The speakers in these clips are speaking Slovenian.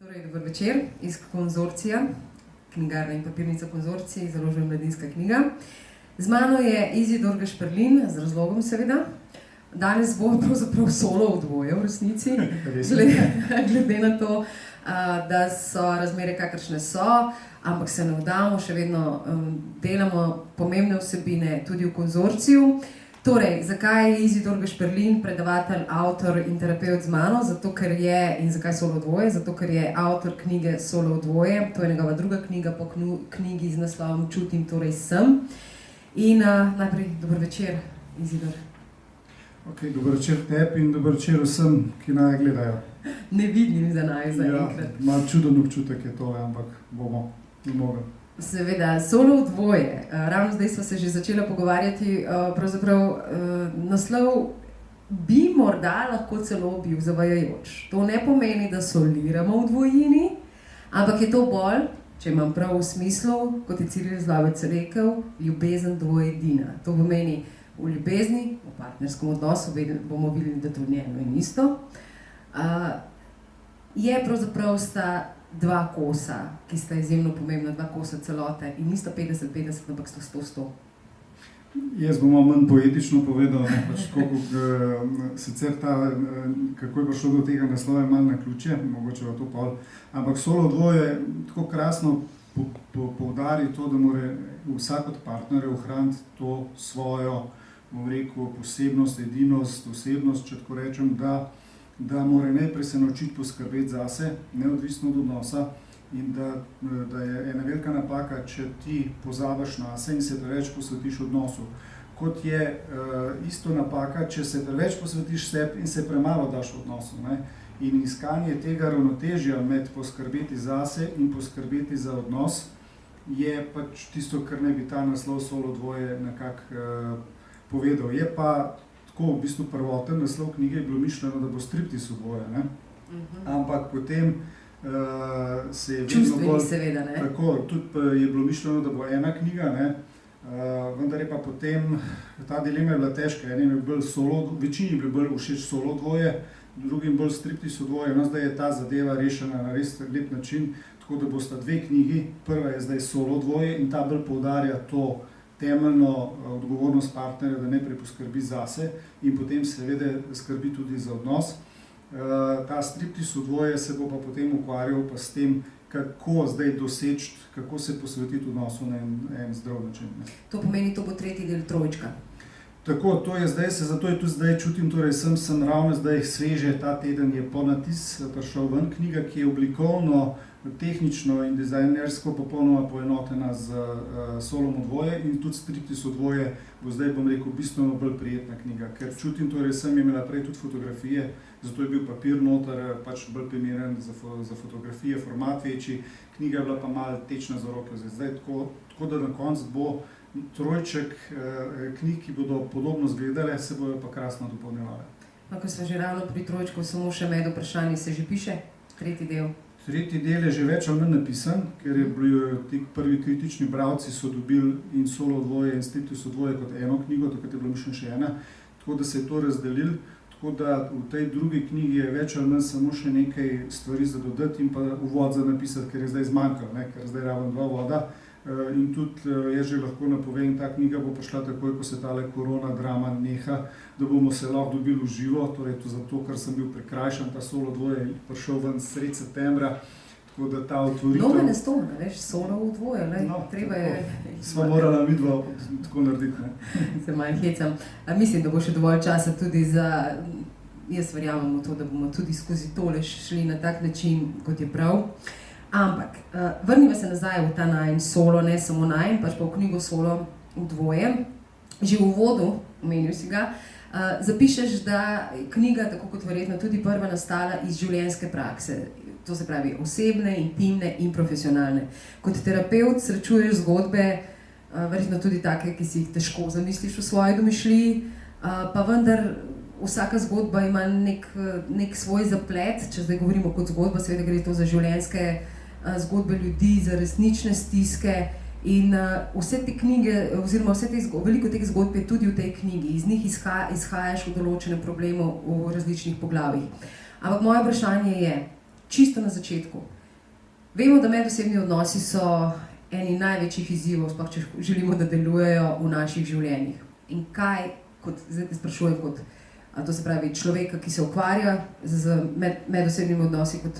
Torej, dober večer iz konzorcija, knjigarna in papirnica konzorcija, založba Mladinska knjiga. Z mano je Izidor Gašperlin, z razlogom seveda. Danes bo pravzaprav solo v dvoje v resnici, glede na to, da so razmere kakršne so, ampak se ne vdamo, še vedno delamo pomembne vsebine tudi v konzorciju. Torej, zakaj je Izidor Gašperlin predavatelj, avtor in terapevt z mano? Zato, ker je, in zakaj solo v dvoje? Zato, ker je avtor knjige Solo v dvoje, to je njegova druga knjiga po knjigi z naslovom Čutim, torej sem. In najprej dober večer, Izidor. Ok, dober večer tebi in dober večer vsem, ki naj gledajo. Ne vidim za naj zaenkrat. Ja, malo čuden občutek je to, ampak bomo mogli. Seveda, solo v dvoje. Ravno zdaj smo se že začela pogovarjati, pravzaprav naslov bi morda lahko celo bil zavajajoč. To ne pomeni, da soliramo v dvojini, ampak je to bolj, če imam prav v smislu, kot je Ciril Zlovec rekel, ljubezen dvojedina. To pomeni v ljubezni, v partnerskem odnosu, bomo videli, da to ni eno in isto. Je pravzaprav sta dva kosa, ki sta izjemno pomembna, dva kosa celote in nista 50-50, ampak sta 100-100. Jaz bom manj poetično povedal, pač sicer kako je prišlo do tega naslova, je malo na ključe, mogoče v to pol, ampak solo dvoje tako krasno poudari to, da mora vsak od partnerjev ohraniti to svojo, bom rekel, posebnost, edinost, osebnost, če tako rečem, da mora najprej se naučiti poskrbeti zase, neodvisno od odnosa, in da je ena velika napaka, če ti pozabiš nase in se preveč posvetiš odnosu. Kot je isto napaka, če se preveč posvetiš sebi in se premalo daš v odnosu. Ne? In iskanje tega ravnotežja med poskrbeti zase in poskrbeti za odnos je pač tisto, kar ne bi ta naslov Solo dvoje nekako povedal. Je pa tako, v bistvu prvoten naslov knjige je bilo mišljeno, da bo striptiz v dvoje, ne? Ampak potem se je vedno bolj... seveda, ne? Tako, tudi je bilo mišljeno, da bo ena knjiga, ne? Vendar je pa potem, ta dilema je bila težka, enim je bolj solo, večini je bil bolj všeč solo dvoje, drugim bolj striptiz v dvoje, no zdaj je ta zadeva rešena na res lep način, tako da bosta dve knjigi, prva je zdaj Solo dvoje in ta bolj poudarja to temeljno odgovornost partnerja, da najprej poskrbi zase in potem seveda skrbi tudi za odnos. Ta striptiz v dvoje se bo pa potem ukvarjal pa s tem, kako zdaj doseči, kako se posvetiti odnosu na en zdrav način. To pomeni, to bo tretji del trojčka. Tako, to je zdaj, zato je tudi zdaj čutim, torej sem ravno zdaj sveže, ta teden je ponatis prišel ven knjiga, ki je oblikovno, tehnično in dizajnersko popolnoma poenotena z Solom v dvoje in tudi striptiz v dvoje bo zdaj, bom rekel, bistveno bolj prijetna knjiga, ker čutim, torej sem imela prej tudi fotografije, zato je bil papir noter pač bolj primeren za fotografije, format večji, knjiga je bila pa malo tečna za roke, zdaj tako da na koncu bo trojček knjig, ki bodo podobno izgledale, se bojo pa krasno dopolnjevale. Ko smo že ravno pri trojčku, samo še med vprašanji, se že piše tretji del? Tretji del je že več ali manj napisan, ker je ti prvi kritični bralci so dobili in Solo dvoje in striptiz v dvoje kot eno knjigo, takrat je bila mišljena še ena, tako da se je to razdelil, tako da v tej drugi knjigi je več ali manj samo še nekaj stvari za dodati in pa uvod za napisati, ker je zdaj zmanjkal, ker zdaj raven dva voda. In tudi jaz že lahko napovem, ta knjiga bo prišla takoj, ko se tale korona drama neha, da bomo se lahko dobili v živo, torej to zato, ker sem bil prikrajšan, ta Solo dvoje je prišel ven sredi septembra, tako da ta otvoritev... Nove ne stone, veš, Solo v dvoje, treba je... Sva morala midva tako narediti, ne? Se manj hecam. Mislim, da bo še dovolj časa tudi za... Jaz verjamem v to, da bomo tudi skozi tole šli na tak način, kot je prav. Ampak, vrnimo se nazaj v ta najin solo, ne samo najin, pač pa v knjigo Solo v dvoje. Že v uvodu, omenil si ga, zapišeš, da knjiga, tako kot verjetno tudi prva, nastala iz življenjske prakse. To se pravi osebne, intimne in profesionalne. Kot terapevt srečuješ zgodbe, verjetno tudi take, ki si jih težko zamisliš v svoji domišljiji, pa vendar vsaka zgodba ima nek svoj zaplet, če zdaj govorimo kot zgodba, seveda gre to za življenjske zgodbe ljudi, za resnične stiske in vse te knjige, oziroma veliko teh zgodb je tudi v tej knjigi, iz njih izhajaš v določene probleme v različnih poglavjih. Ampak moje vprašanje je, čisto na začetku, Vemo, da medosebni odnosi so eni največjih izzivov, sploh če želimo, da delujejo v naših življenjih. In kaj, zdaj te sprašujem kot, to se pravi človeka, ki se ukvarja z medosebnimi odnosi kot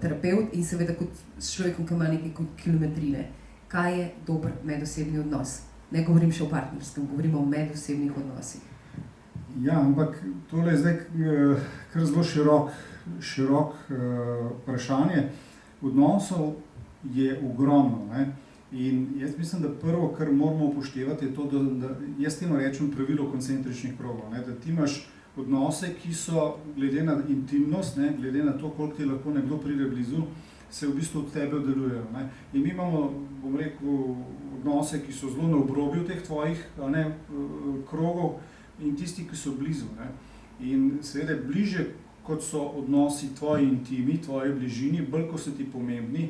terapevt in seveda kot s človekom, ki ima nekaj kilometrine. Kaj je dober medosebni odnos? Ne govorim še o partnerskem, govorimo o medosebnih odnosih. Ja, ampak tole je zdaj kar zelo širok vprašanje. Odnosov je ogromno, ne? In jaz mislim, da prvo, kar moramo upoštevati, je to, da jaz temu rečem pravilo koncentričnih krogov, ne? Da ti imaš odnose, ki so glede na intimnost, ne? Glede na to, koliko ti lahko nekdo pride blizu, se v bistvu od tebe oddalujejo, ne? In mi imamo, bom rekel, odnose, ki so zelo na obrobju teh tvojih, ne, krogov in tisti, ki so blizu, ne? In seveda bliže, kot so odnosi tvoji intimi, tvoji bližini, bolj ko so ti pomembni,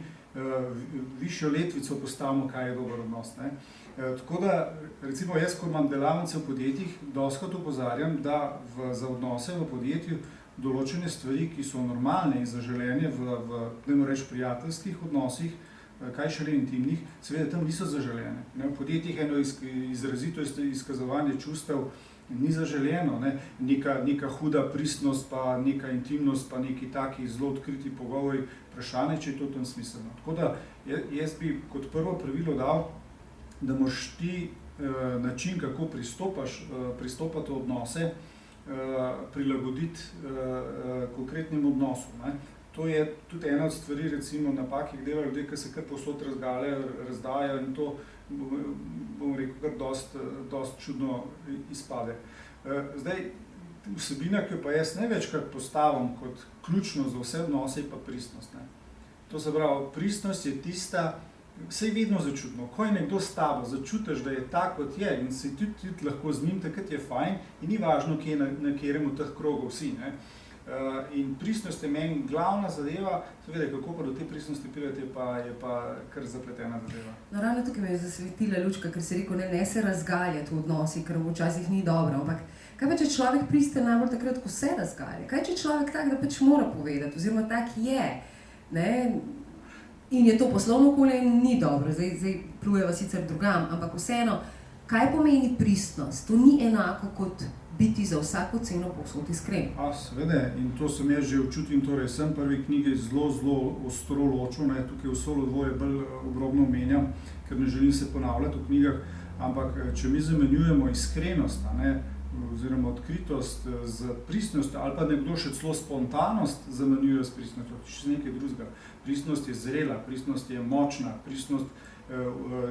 višjo letvico postavimo, kaj je dober odnos, ne? Tako da, recimo jaz, ko imam delavnice v podjetjih, dostikrat opozarjam, da za odnose v podjetju določene stvari, ki so normalne in zaželene dajmo reči, prijateljskih odnosih, kaj šele intimnih, seveda tam niso zaželene. V podjetjih eno izrazito izkazovanje čustev ni zaželeno, ne? Neka huda pristnost, pa neka intimnost, pa neki taki zelo odkriti pogovori, vprašanje, če je to tam smiselno. Tako da jaz bi kot prvo pravilo dal, da moraš ti način, kako pristopati v odnose, prilagoditi konkretnim odnosom, ne? To je tudi ena od stvari, recimo napak, ki jih delajo ljudje, ki se kar povsod razdajajo in to, bom rekel, kar dosti čudno izpade. Zdaj, vsebina, ki jo pa jaz največkrat postavim kot ključno za vse odnose, je pa pristnost, ne. To se pravi, pristnost je tista, saj vedno začutimo, ko je nekdo s tabo, začutiš, da je tak, kot je in si tudi lahko z njim, takrat je fajn in ni važno, kje na katerem od teh krogov si, ne. In pristnost je meni glavna zadeva, seveda, kako pa do te pristnosti priti, je pa kar zapletena zadeva. No, ravno tukaj me je zasvetila lučka, ker si rekel, ne se razgaljati v odnosih, ker včasih ni dobro, ampak kaj pa, če človek priste najbolj takrat, ko se razgalja? Kaj, če človek tak, da pač mora povedati, oziroma tak je, ne? In je to poslovno okolje in ni dobro, zdaj plujeva sicer drugam, ampak vseeno, kaj pomeni pristnost? To ni enako kot biti za vsako ceno povsod iskren. Seveda, in to sem jaz že občutil, torej sem prvi knjigi zelo ostro ločil, ne, tukaj v Solo dvoje bolj obrobno omenjam, ker ne želim se ponavljati v knjigah, ampak če mi zamenjujemo iskrenost, ne, oziroma odkritost z pristnostjo, ali pa nekdo še celo spontanost zamenjuje s pristnostjo, še nekaj drugega. Pristnost je zrela, pristnost je močna, pristnost,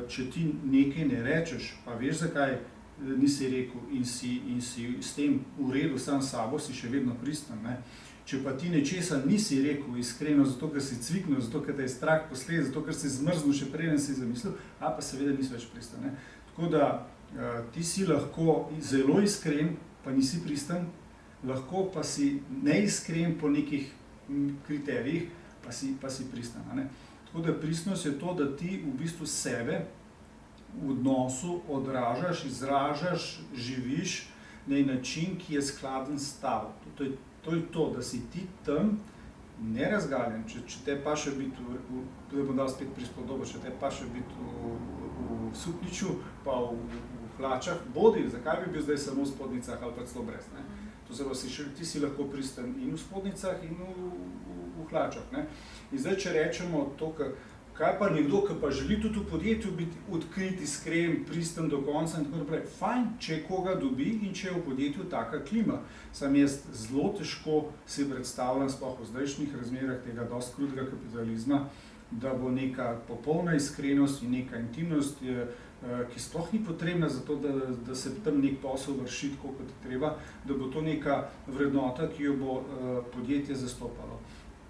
če ti nekaj ne rečeš, pa veš zakaj, nisi rekel in si s tem v redu sam s sabo, si še vedno pristan, ne. Če pa ti nečesa nisi rekel iskreno, zato ker si cviknil, zato ker te je strah posledic, zato ker si zmrznil še preden si zamislil, pa seveda nisi več pristan, ne. Tako da ti si lahko zelo iskren, pa nisi pristan, lahko pa si neiskren po nekih kriterijih, pa si pristan, ne. Tako da pristnost je to, da ti v bistvu sebe v odnosu odražaš, izražaš, živiš na način, ki je skladen s tabo. To je to, da si ti tam nerazgaljen. Če te pa še biti, da bom dal spet prispodobo, če te pa še biti v suknjiču, pa v hlačah, bodi, zakaj bi bil zdaj samo v spodnicah ali pa celo brez, ne? To se pravi, ti si lahko pristan in v spodnicah in v hlačah, ne? In zdaj, če rečemo to, kaj pa nekdo, ki pa želi tudi v podjetju biti odkrit, iskren, pristan do konca in tako naprej. Fajn, če koga dobi in če je v podjetju taka klima. Sam jaz zelo težko si predstavljam, sploh v zdajšnjih razmerah tega dosti krutega kapitalizma, da bo neka popolna iskrenost in neka intimnost, ki sploh ni potrebna za to, da se tam nek posel vrši tako, kot je treba, da bo to neka vrednota, ki jo bo podjetje zastopalo.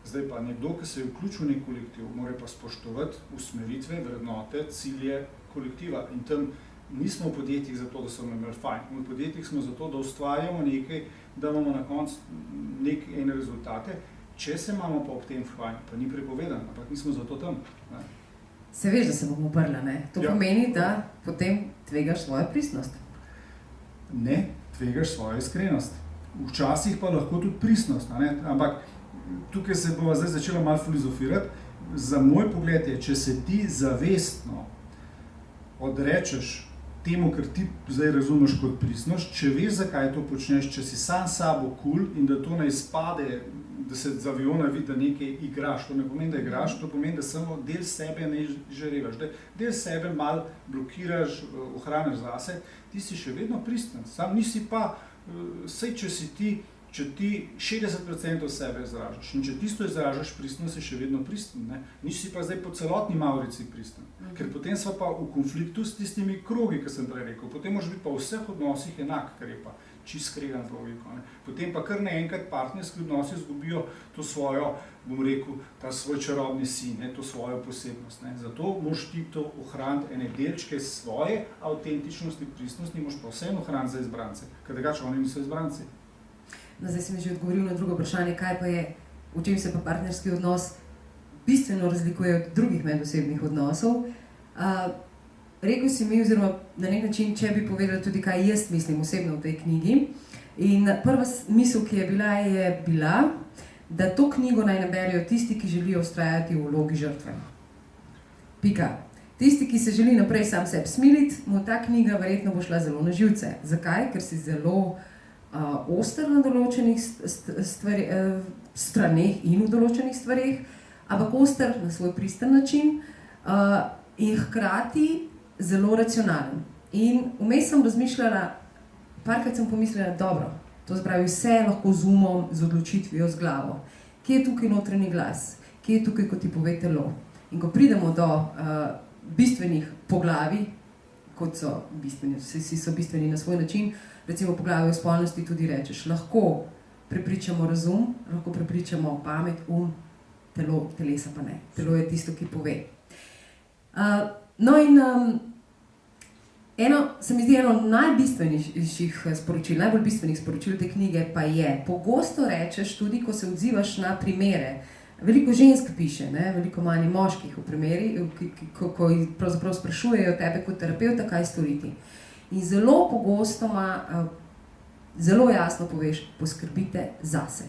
Zdaj pa nekdo, ki se je vključil v nek kolektiv, mora pa spoštovati usmeritve, vrednote, cilje kolektiva. In tam nismo v podjetjih zato, da smo imeli fajn. V podjetjih smo zato, da ustvarjamo nekaj, da imamo na koncu ene rezultate. Če se imamo pa ob tem fajn, pa ni prepovedan, ampak nismo zato tam, ne. Se veš, da se bom uprla, ne? To pomeni, da potem tvegaš svojo pristnost. Ne, tvegaš svojo iskrenost. Včasih pa lahko tudi pristnost, ne? Ampak tukaj se bova zdaj začela malo filozofirati. za moj pogled je, če se ti zavestno odrečeš temu, kar ti zdaj razumeš kot pristnost, če veš, zakaj to počneš, če si sam sabo cool in da to ne izpade, da se z aviona vidi, da nekaj igraš, to ne pomeni, da igraš, to pomeni, da samo del sebe ne žarevaš, da del sebe malo blokiraš, ohraniš zase, ti si še vedno pristen, sam nisi pa, sej če ti 60% sebe izražaš in če tisto izražaš pristno, si še vedno pristen, ne? Nisi pa zdaj po celotni Maurici pristen, ker potem sva pa v konfliktu s tistimi krogi, ki sem prej rekel, potem moraš biti pa v vseh odnosih enak, kar je pa čist skregan logiko, ne? Potem pa kar naenkrat partnerski odnosi izgubijo to svojo, bom rekel, ta svoj čarobni sin, ne? To svojo posebnost, ne? Zato moraš ti to ohraniti ene delčke svoje avtentičnosti, pristnosti, moraš pa vseeno ohraniti za izbrance, ker drugače oni niso izbranci. No, zdaj si mi že odgovoril na drugo vprašanje, kaj pa je, v čem se pa partnerski odnos bistveno razlikuje od drugih medosebnih odnosov. Rekel si mi, oziroma na nek način, če bi povedal tudi, kaj jaz mislim osebno v tej knjigi. In prva misel, ki je bila, da to knjigo naj naberijo tisti, ki želijo vztrajati v vlogi žrtve. Pika. Tisti, ki se želi naprej sam sebi smiliti, mu ta knjiga verjetno bo šla zelo na živce. Zakaj? Ker si zelo oster na določenih straneh in v določenih stvareh, ampak oster na svoj pristen način in hkrati zelo racionalen. In vmes sem razmišljala, parkrat sem pomislila, dobro, to spravi vse lahko z umom, z odločitvijo, z glavo. Kje je tukaj notranji glas? Kje je tukaj, ko ti pove telo? In ko pridemo do bistvenih poglavij, kot so bistveni, vsi so bistveni na svoj način, recimo poglavje o spolnosti tudi rečeš, lahko prepričamo razum, lahko prepričamo pamet, telo, telesa pa ne. Telo je tisto, ki pove. No in se mi zdi eno najbistvenejših sporočil, najbolj bistvenih sporočil te knjige pa je, pogosto rečeš tudi, ko se odzivaš na primere, veliko žensk piše, ne? Veliko manj moških v primeri, ko pravzaprav sprašujejo tebe kot terapevta, kaj storiti. In zelo pogosto zelo jasno poveš, poskrbite zase.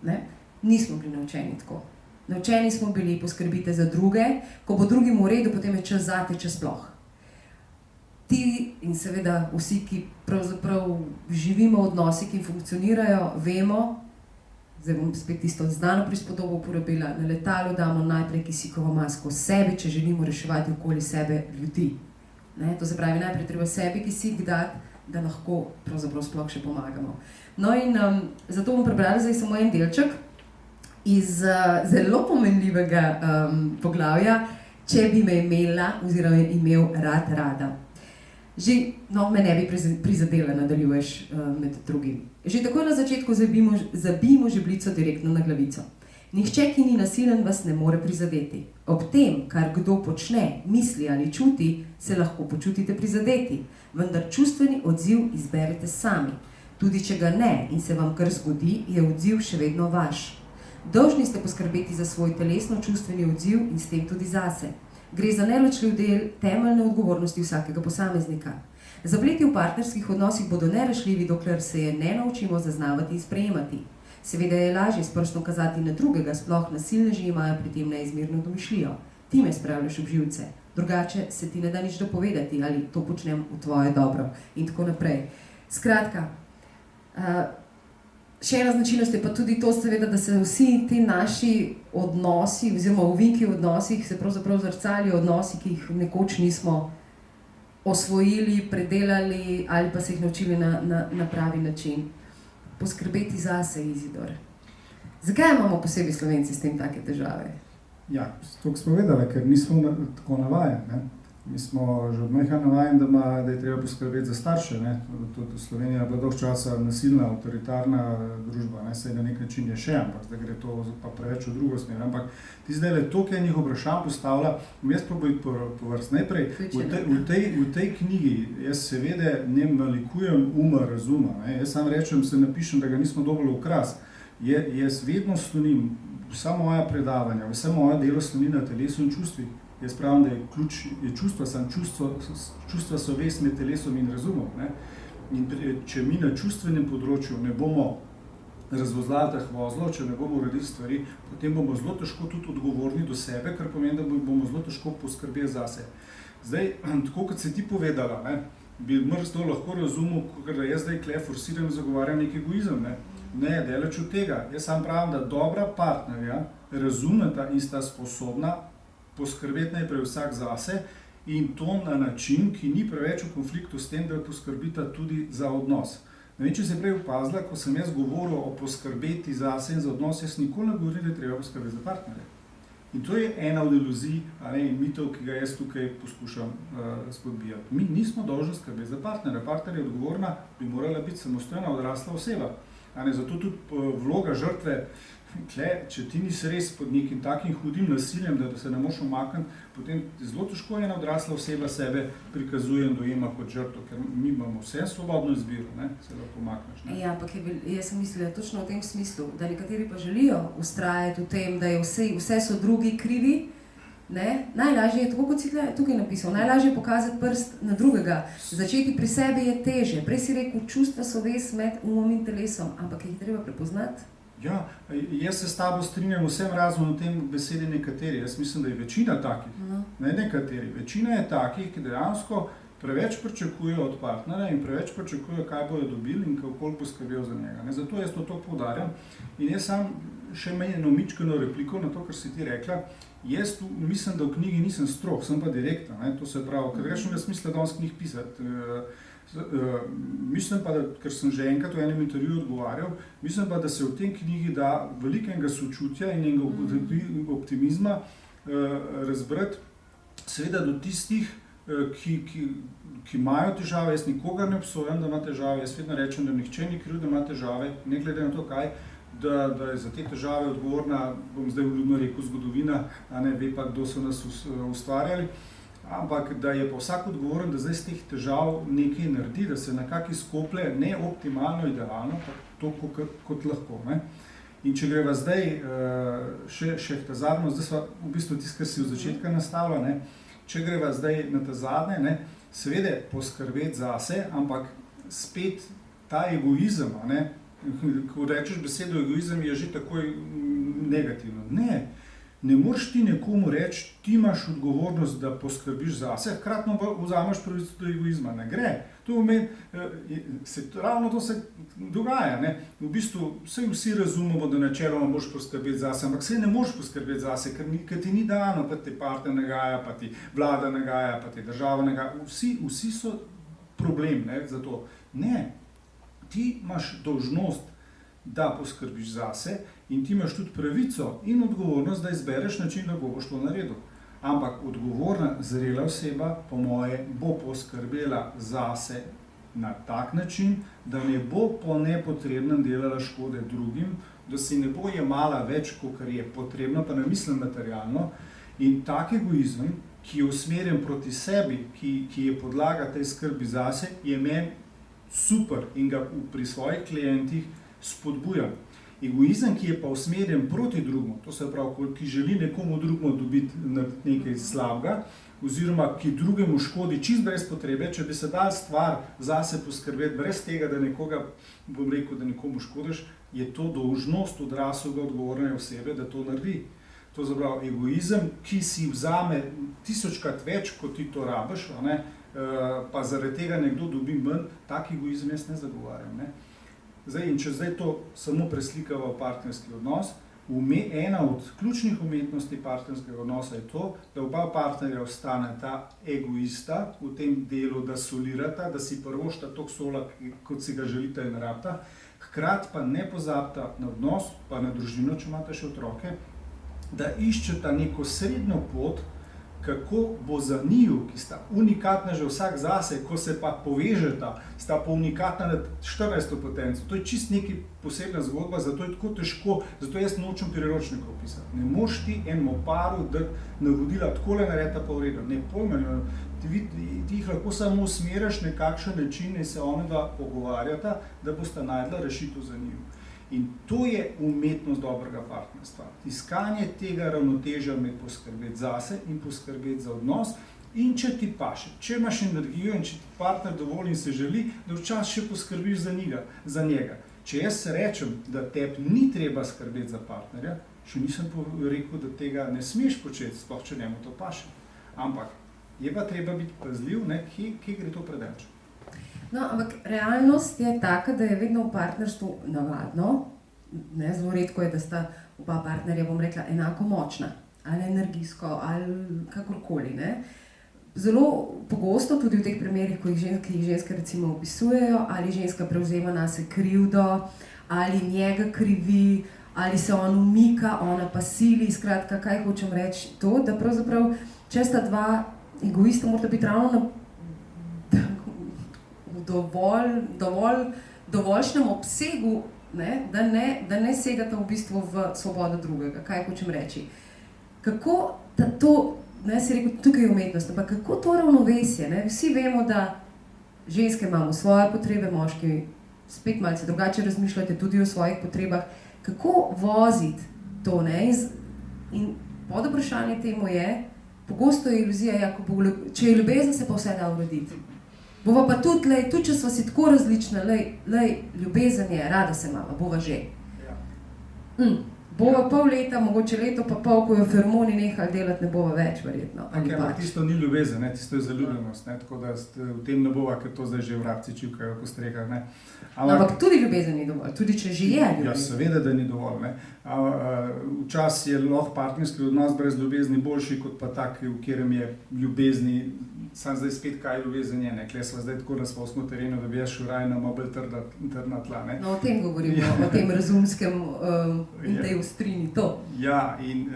Ne? Nismo bili naučeni tako. Naučeni smo bili, poskrbite za druge, ko bo drugim v redu, potem je čas zate, če sploh. Ti in seveda vsi, ki pravzaprav živimo v odnosih, ki funkcionirajo, vemo, zdaj bom spet tisto znano prispodobo uporabila, na letalu damo najprej kisikovo masko sebi, če želimo reševati okoli sebe ljudi. Ne? To se pravi, najprej treba sebi kisik dati, da lahko pravzaprav sploh še pomagamo. No in zato bom prebrala zdaj samo en delček iz zelo pomenljivega poglavja, če bi me imela oziroma imel rada. Že, no, me ne bi prizadela, nadaljuješ med drugim. Že takoj na začetku zabijmo žebljico direktno na glavico. Nihče, ki ni nasilen, vas ne more prizadeti. Ob tem, kar kdo počne, misli ali čuti, se lahko počutite prizadeti, vendar čustveni odziv izberete sami. Tudi če ga ne in se vam kar zgodi, je odziv še vedno vaš. Dolžni ste poskrbeti za svoj telesno-čustveni odziv in s tem tudi zase. Gre za neločljiv del temeljne odgovornosti vsakega posameznika. Zapleti v partnerskih odnosih bodo nerešljivi, dokler se je ne naučimo zaznavati in sprejemati. Seveda je lažje s prstom kazati na drugega, sploh nasilneži imajo pri tem neizmerno domišljijo. Ti me spravljaš ob živce, drugače se ti ne da nič dopovedati, ali to počnem v tvoje dobro in tako naprej. Skratka, še ena značilnost je pa tudi to, seveda, da se vsi ti naši odnosi, oziroma ovinki v odnosih, se pravzaprav zrcalijo odnosi, ki jih nekoč nismo osvojili, predelali ali pa se jih naučili na pravi način. Poskrbeti zase, Izidor. Zakaj imamo posebej Slovenci s tem take težave? Ja, to smo vedeli, ker nismo tako navajeni. Ne? Mi smo že od majhna navajeni, da je treba poskrbeti za starše. Ne? Slovenija je bila dolgo časa nasilna, avtoritarna družba, ne? Saj na nek način je še, ampak zdaj gre to pa preveč v drugo smer. Ampak ti zdaj le toliko enih vprašanj postavlja, jaz proboj po vrst. Najprej, v tej knjigi jaz seveda ne malikujem razuma. Ne? Jaz sam rečem, se napišem, da ga nismo dobili v kras. Jaz vedno slonim, vsa moja predavanja, vse moje delo sloni na telesu in čustvih. Jaz pravim, da je ključ čustva, čustva so vez med telesom in razumom. Ne? In če mi na čustvenem področju ne bomo razvozlali teh vozlov, če ne bomo uredili stvari, potem bomo zelo težko tudi odgovorni do sebe, kar pomeni, da bomo zelo težko poskrbeli zase. Zdaj, tako kot si ti povedala, ne, bi to lahko razumel, da jaz zdaj kle forsiram in zagovarjam nek egoizem. Ne, daleč od tega. Jaz sam pravim, da dobra partnerja razumeta in sta sposobna poskrbeti najprej vsak zase in to na način, ki ni preveč v konfliktu s tem, da poskrbita tudi za odnos. Ne vem, če se prej opazila, ko sem jaz govoril o poskrbeti zase in za odnos, jaz nikoli ne govorim, da je treba poskrbeti za partnerje. In to je ena od iluzij in mitov, ki ga jaz tukaj poskušam spodbijati. Mi nismo dolžni skrbeti za partnerja. Partner je odgovorna, bi morala biti samostojna odrasla oseba. Zato tudi vloga žrtve, če ti nisi res pod nekim takim hudim nasiljem, da se ne moš umakniti, potem zelo težko ena odrasla oseba sebe prikazuje in dojema kot žrtvo, ker mi imamo vse svobodno izbiro, se lahko umakneš. Ja, ampak jaz sem mislila točno v tem smislu, da nekateri pa želijo ustrajati v tem, da je vse so drugi krivi. Ne? Najlažje je, tako kot si tukaj napisal, najlažje je pokazati prst na drugega. Začeti pri sebi je teže. Prej si rekel, čustva so vez med umom in telesom, ampak jih treba prepoznati. Ja, jaz se s tabo strinjam vsem razum v tem besedi nekateri. Jaz mislim, da je večina takih. Ne nekateri. Večina je takih, ki dejansko preveč pričakujejo od partnerja in preveč pričakujejo, kaj bojo dobili in kako poskrbijo za njega. Zato jaz to poudarjam. In jaz sam še imam eno mičkeno repliko na to, kar si ti rekla. Jaz mislim, da v knjigi nisem strog, sem pa direktan. To se pravi, ker rečem, da smisla danes knjig pisati. Mislim pa, da, ker sem že enkrat v enem intervjuju odgovarjal, mislim pa, da se v tem knjigi da velikega sočutja in enega optimizma razbrati, seveda do tistih, ki imajo težave. Jaz nikogar ne obsojam, da ima težave, jaz vedno rečem, da nihče ni kriv, da ima težave, ne glede na to, kaj, da je za te težave odgovorna, bom zdaj vljudno rekel, zgodovina, ve pa, kdo so nas ustvarjali, ampak da je pa vsak odgovoren, da zdaj z teh težav nekaj naredi, da se nekako izkoplje, ne optimalno, idealno, pa to kot lahko. In če greva zdaj še ta zadnjo, zdaj sva v bistvu tisto, kar si v začetka nastavila, če greva zdaj na ta zadnje, seveda poskrbeti zase, ampak spet ta egoizem, ko rečeš besedo egoizem, je že takoj negativno. Ne moreš ti nekomu reči, ti imaš odgovornost, da poskrbiš zase, hkratno pa vzameš pravico do egoizma. Ne gre. Ravno to se dogaja. V bistvu vsi razumemo, da načeloma moraš poskrbeti zase, ampak saj ne moreš poskrbeti zase, ker ti ni dano, pa ti partner nagaja, pa ti vlada nagaja, pa ti država nagaja. Vsi so problem za to. Ne. Ti imaš dolžnost, da poskrbiš zase in ti imaš tudi pravico in odgovornost, da izbereš način, da boš to naredil. Ampak odgovorna, zrela oseba, po moje, bo poskrbela zase na tak način, da ne bo po nepotrebnem delala škode drugim, da si ne bo jemala več, kot je potrebno, pa ne mislim materialno. In tak egoizem, ki je usmerjen proti sebi, ki je podlaga tej skrbi zase, je meni super in ga pri svojih klientih spodbujam. Egoizem, ki je pa usmerjen proti drugemu, to se pravi, ki želi nekomu drugemu dobiti nekaj slabega, oziroma ki drugemu škodi čist brez potrebe, če bi se dal stvar zase poskrbeti brez tega, da nekoga, bom rekel, da nekomu škodiš, je to dolžnost odraslega odgovorne osebe, da to naredi. To se pravi, egoizem, ki si vzame 1000-krat več, kot ti to rabiš, pa zaradi tega nekdo dobi manj, tak egoizem jaz ne zagovarjam. In če zdaj to samo preslikava v partnerski odnos, ena od ključnih umetnosti partnerskega odnosa je to, da oba partnerja ostaneta egoista v tem delu, da solirata, da si prvošta toliko sola, kot si ga želita in rabita, hkrati pa ne pozabita na odnos, pa na družino, če imate še otroke, da iščeta neko srednjo pot, kako bo za njiju, ki sta unikatna že vsak zase, ko se pa povežeta, sta pa unikatna na 14. potenco. To je čist neki posebna zgodba, zato je tako težko, zato jaz nočem priročnikov pisati. Ne moš ti enemu paru dati navodila, takole naredi pa v redu. Ne pojma, ti jih lahko samo usmeriš na kakšen način in se onega pogovarjata, da bosta najdla rešitev za njiju. In to je umetnost dobrega partnerstva. Iskanje tega ravnotežja med poskrbeti zase in poskrbeti za odnos. In če ti paše, če imaš energijo in če ti partner dovolj in se želi, da včasih še poskrbiš za njega. Če jaz rečem, da tebi ni treba skrbeti za partnerja, še nisem rekel, da tega ne smeš početi, sploh če njemu to paše. Ampak je pa treba biti pazljiv, kje gre to predaleč. No, ampak realnost je taka, da je vedno v partnerstvu navadno, zelo redko je, da sta oba partnerja, bom rekla, enako močna, ali energijsko, ali kakorkoli. Zelo pogosto, tudi v teh primerih, ki jih ženske recimo opisujejo, ali ženska prevzema nase krivdo, ali njega krivi, ali se on umika, ona pa sili, skratka, kaj hočem reči to, da pravzaprav, če sta dva egoista, morata biti ravno v dovoljšnem obsegu, da ne segata v bistvu v svobodo drugega, kaj hočem reči. Kako to, si rekel, tukaj je umetnost, ampak kako to ravnovesje, vsi vemo, da ženske imamo svoje potrebe, moški spet malce drugače razmišljate tudi o svojih potrebah, kako voziti to, in pod vprašanje temu je, pogosto je iluzija, če je ljubezen, se pa vse da urediti. Bova pa tudi, če sva si tako različna, ljubezen je, rada se imamo, bova že. Bova pol leta, mogoče leto pa pol, ko jo feromoni nehali delati, ne bova več, verjetno. Ampak tisto ni ljubezen, tisto je zaljubljenost, tako da v tem ne bova, ker to zdaj že vrabci čivkajo po strehah. Ampak tudi ljubezen ni dovolj, tudi če že je ljubezen. Ja, seveda, da ni dovolj. Včasih je lahko partnerski odnos brez ljubezni boljši, kot pa tak, v katerem je ljubezni. Sam zdaj spet, kaj ljubezen je, Kle sva zdaj tako na spolskem terenu, da bi jaz šel raje na malo bolj trdna tla. No, o tem govorimo, o tem razumskem in tej ostrini, to. Ja, in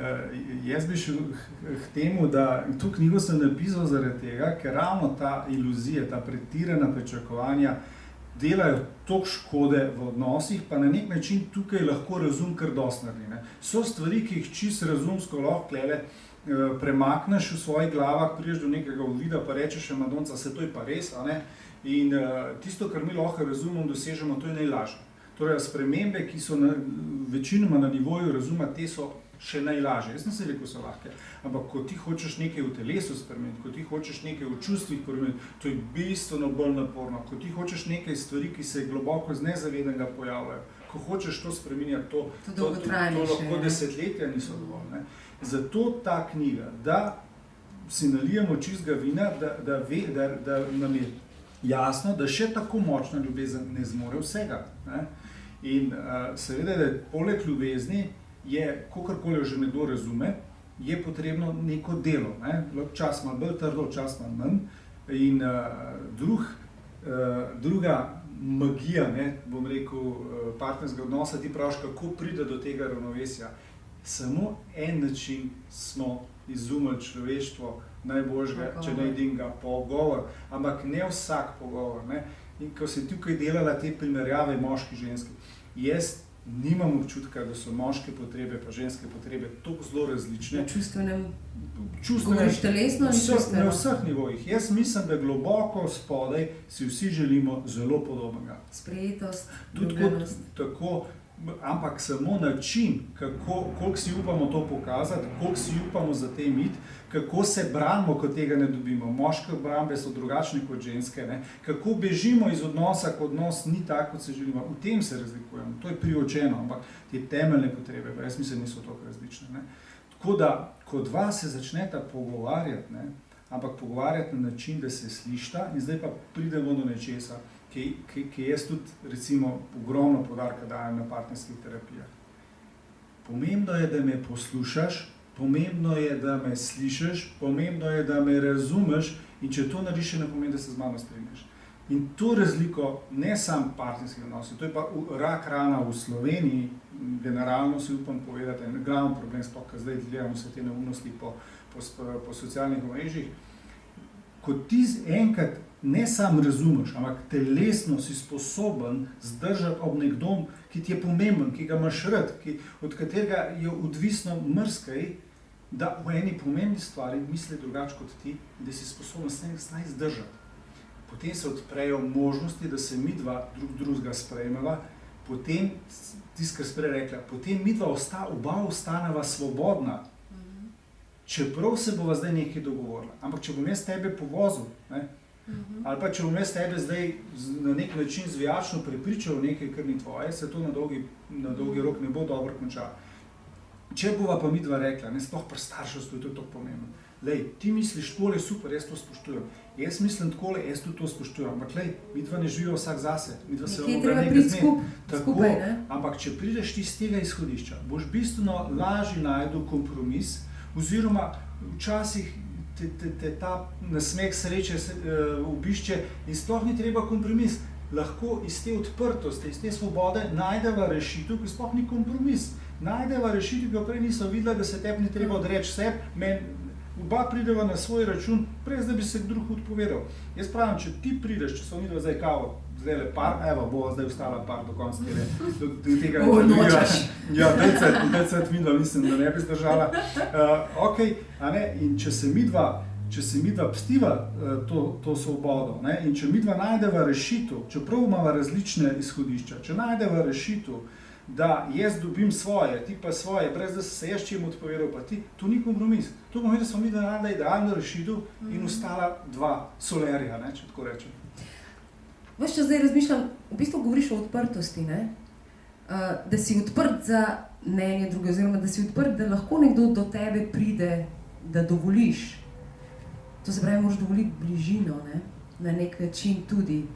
jaz bi šel k temu, da to knjigo sem napisal zaradi tega, ker ravno ta iluzija, ta pretirana pričakovanja delajo toliko škode v odnosih, pa na nek način tukaj lahko razum kar dosti naredi. So stvari, ki jih čisto razumsko lahko klele premakneš v svojih glavah, prideš do nekega uvida, pa rečeš, Madonca, se to je pa res, in tisto, kar mi lahko razumom dosežemo, to je najlažje. Torej, spremembe, ki so večinoma na nivoju razuma, te so še najlažje. Jaz nisem rekel, so lahke, ampak ko ti hočeš nekaj v telesu spremeniti, ko ti hočeš nekaj v čustvih spremeniti, to je bistveno bolj naporno. Ko ti hočeš nekaj stvari, ki se globoko z nezavedanega pojavljajo, ko hočeš to spremenjati, to lahko desetletja niso dovolj. Zato ta knjiga, da si nalijemo čistega vina, da nam je jasno, da še tako močna ljubezen ne zmore vsega. In seveda, da poleg ljubezni je, kakorkoli jo že nekdo razume, je potrebno neko delo. Čas malo bolj trdo, čas malo manj. In druga magija, bom rekel, partnerskega odnosa, ti praviš, kako pride do tega ravnovesja. Samo en način smo izumili človeštvo najboljšega, če ne edinega, pogovor, ampak ne vsak pogovor. In ko si tukaj delala te primerjave moški-ženski, jaz nimam občutka, da so moške potrebe pa ženske potrebe tako zelo različne. Na čustvenem, govoriš telesno ali čustveno? Na vseh nivojih. Jaz mislim, da globoko spodaj si vsi želimo zelo podobnega. Sprejetost, ljubljenost. Tako, ampak samo način, koliko si upamo to pokazati, koliko si upamo za te imeti, kako se branimo, ko tega ne dobimo. Moške obrambe so drugačne kot ženske, kako bežimo iz odnosa, ko odnos ni tak, kot se želimo. V tem se razlikujemo, to je priočeno, ampak te temeljne potrebe, pa jaz mislim, niso toliko različne. Tako da, ko dva se začneta pogovarjati, ampak pogovarjati na način, da se slišta, in zdaj pa pridemo do nečesa, ki jaz tudi, recimo, ogromno poudarka dajem na partnerskih terapijah. Pomembno je, da me poslušaš, pomembno je, da me slišiš, pomembno je, da me razumeš, in če to narediš, ne pomeni, da se z mano strinjaš. In to razliko, ne samo partnerskih odnosov, to je pa rak rana v Sloveniji, generalno si upam povedati, en glavni problem, sploh, ker zdaj gledamo vse te neumnosti po socialnih omrežjih. Ko ti enkrat ne sam razumeš, ampak telesno si sposoben zdržati ob nekdom, ki ti je pomemben, ki ga imaš rad, od katerega je odvisno marsikaj, da v eni pomembni stvari misli drugače kot ti, da si sposoben s tem zdržati. Potem se odprejo možnosti, da se midva drugega sprejmeva, potem, tisto, kar si prej rekla, potem midva oba ostaneva svobodna, čeprav se bova zdaj nekaj dogovorila. Ampak če bom jaz tebe povozil, Ali pa če bom jaz tebe zdaj na nek način zvijačno prepričal nekaj, kar ni tvoje, se to na dolgi rok ne bo dobro končalo. Če bova pa midva rekla, ne, sploh pri starševstvu je to tako pomembno. Lej, ti misliš takole, super, jaz to spoštujem. Jaz mislim takole, jaz tudi to spoštujem. Ampak lej, midva ne živijo vsak zase. Midva se treba priti skupaj, ne? Ampak če prideš ti z tega izhodišča, boš bistveno lažje najdel kompromis, oziroma včasih te ta nasmeh sreče obišče in sploh ni treba kompromis. Lahko iz te odprtosti, iz te svobode najdeva rešitev, ki sploh ni kompromis. Najdeva rešitev, ki jo prej nisem videla, da se tebi ni treba odreči sebi, oba prideva na svoj račun, prej da bi se drug odpovedal. Jaz pravim, če ti prideš, če so midva zdaj kao, zdaj le par, evo, bova zdaj ostala par do konca tega intervjuja. Ja, decet midva mislim, da ne bi zdržala. Ok, a ne, in če se midva pstiva to svobodo, ne, in če midva najdeva rešitev, čeprav imava različne izhodišča, če najdeva rešitev, da jaz dobim svoje, ti pa svoje, brez da se jaz čem odpovedal, pa ti, to ni kompromis. To pomeni, da smo mi naredili idealno rešitev in ostala dva solerja, ne, če tako rečem. Veš, če zdaj razmišljam, v bistvu govoriš o odprtosti, ne? Da si odprt za mnenje druge, oziroma da si odprt, da lahko nekdo do tebe pride, da dovoliš. To se pravi, moraš dovoliti bližino, ne? Na nek način tudi.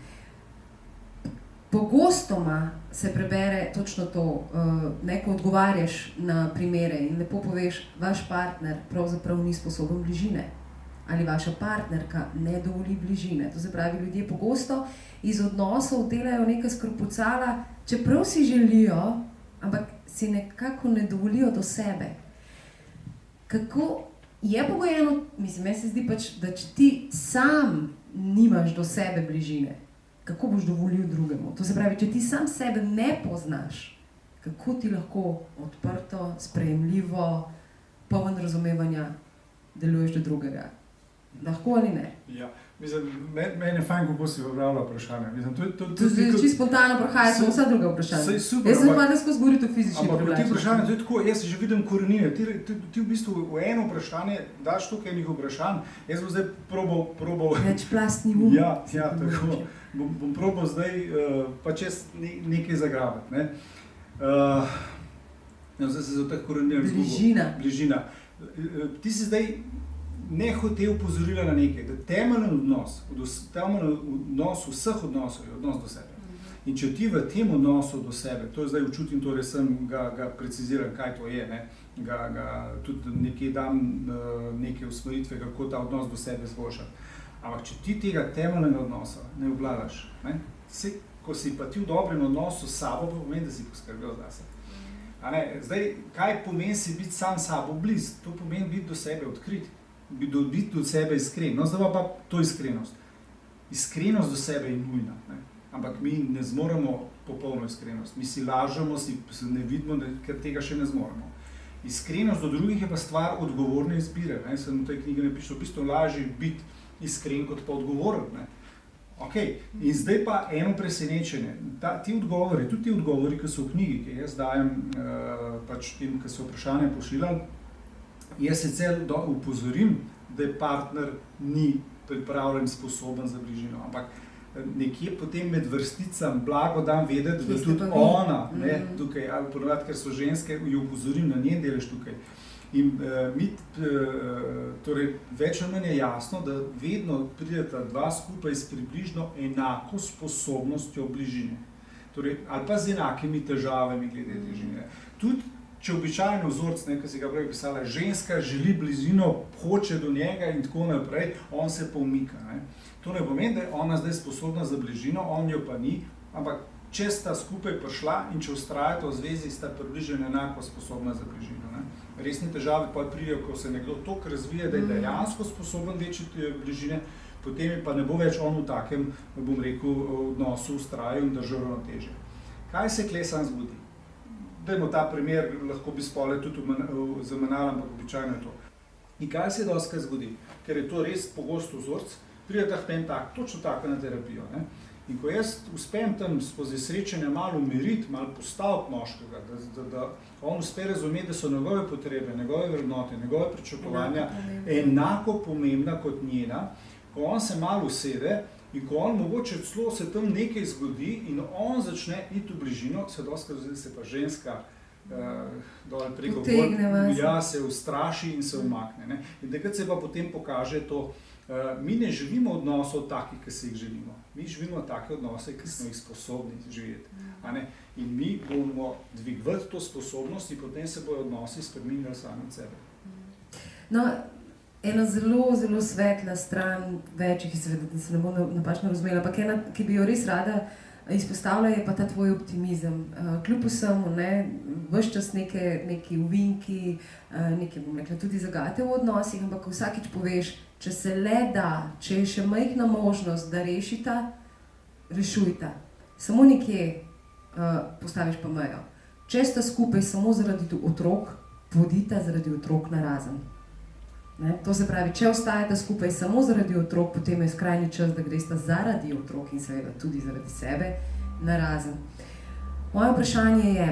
Pogostoma se prebere točno to, ko odgovarjaš na primere in lepo poveš, vaš partner pravzaprav ni sposoben bližine ali vaša partnerka ne dovoli bližine. To se pravi, ljudje pogosto iz odnosov delajo nekaj skrpucala, čeprav si želijo, ampak si nekako ne dovolijo do sebe. Kako je pogojeno, mislim, meni se zdi pač, da če ti sam nimaš do sebe bližine, kako boš dovolil drugemu? To se pravi, če ti sam sebe ne poznaš, kako ti lahko odprto, sprejemljivo, poln razumevanja deluješ do drugega? Lahko ali ne? Ja, mislim, meni je fajn, kako si vpravila vprašanje. Mislim, to je čisto spontano prohaja, so vsa druga vprašanja. Super, jaz sem pa skozi govoriti o fizični privlačnosti. Ampak ti vprašanje, to je tako, jaz že vidim korenine. Ti v bistvu v eno vprašanje daš toliko enih vprašanj, jaz bom zdaj probal... Večplastni um. Ja, tako. Bom probal zdaj pa čez nekaj zagrabiti. Ne? Zdaj se za teh korenin izgubil. Bližina. Ti si zdaj nehote upozorila na nekaj, da temeljni odnos vseh odnosov je odnos do sebe. In če ti v tem odnosu do sebe, to je zdaj občutim, torej sem ga preciziram, kaj to je, ne? Tudi nekaj dam neke usmeritve, kako ta odnos do sebe zboljšati. Ampak če ti tega temeljnega odnosa ne obvladaš, ne? Ko si pa ti v dobrem odnosu s sabo, pa pomeni, da si poskrbel zase. Zdaj, kaj pomeni si biti sam sabo bliz? To pomeni biti do sebe odkrit. Biti do sebe iskren. No, zdaj pa to iskrenost. Iskrenost do sebe je nujna, ne? Ampak mi ne zmoremo popolno iskrenost. Mi si lažemo, si ne vidimo, ker tega še ne zmoremo. Iskrenost do drugih je pa stvar odgovorne izbire. Ne? Sem v tej knjigi napisal, v bistvu lažje biti iskren kot pa odgovoren. Ne? Okay. In zdaj pa eno presenečenje. Ti odgovori, tudi ti odgovori, ki so v knjigi, ki jaz dajem pač tem, ki so vprašanje pošiljali, jaz sicer upozorim, da je partner ni pripravljen, sposoben za bližino, ampak nekje potem med vrsticami blago dam vedeti, da tudi ona, ne, tukaj, ali ponovati, ker so ženske, jo upozorim na njen delež tukaj. In torej, več ali manj je jasno, da vedno prideta dva skupaj s približno enako sposobnostjo bližine. Torej, ali pa z enakimi težavami glede bližine. Tudi če običajno vzorc, ki si ga prej pisala, ženska želi blizino, hoče do njega in tako naprej, on se pa umika. Ne? To ne pomeni, da je ona zdaj sposobna za bližino, on jo pa ni, ampak če sta skupaj prišla in če vztrajata v zvezi, sta približno enako sposobna za bližino. Ne? Resne težave pa pridejo, ko se nekdo toliko razvije, da je dejansko sposoben večji bližine, potem pa ne bo več on v takem, bom rekel, odnosu vztrajal in držal ravnotežje. Kaj se kle sam zgodi? Dajmo ta primer, lahko bi spole tudi zamenjali, ampak običajno je to. In kaj se dostikrat zgodi? Ker je to res pogost vzorc, pride točno tako na terapijo. Ne? In ko jaz uspem tam skozi srečanje malo umiriti, malo postaviti moškega, da on uspe razumeti, da so njegove potrebe, njegove vrednote, njegove pričakovanja enako pomembna kot njena, ko on se malo usede in ko on mogoče celo se tam nekaj zgodi in on začne iti v bližino, se dostakrat se pa ženska dol preko ja, se ustraši in se umakne. Ne? In takrat se pa potem pokaže to, mi ne živimo odnosov takih, ki se jih želimo. Mi živimo take odnose, ki smo jih sposobni živeti. A ne? In mi bomo dvigovati to sposobnost in potem se bojo odnosi spreminjali sami od sebe. No, ena zelo, zelo svetla stran večjih, da se ne bom napačno razumela, ampak ena, ki bi jo res rada izpostavlja, je pa ta tvoj optimizem. Kljub vsemu, ves čas neki uvinki, neke, bom rekla, tudi zagate v odnosih, ampak vsakič poveš, če se le da, če je še majhna možnost, da rešita, rešujta. Samo nekje postaviš pa mejo. Če sta skupaj samo zaradi otrok, pojdita zaradi otrok narazen. To se pravi, če ostajate skupaj samo zaradi otrok, potem je skrajni čas, da gresta zaradi otrok in seveda tudi zaradi sebe narazen. Moje vprašanje je,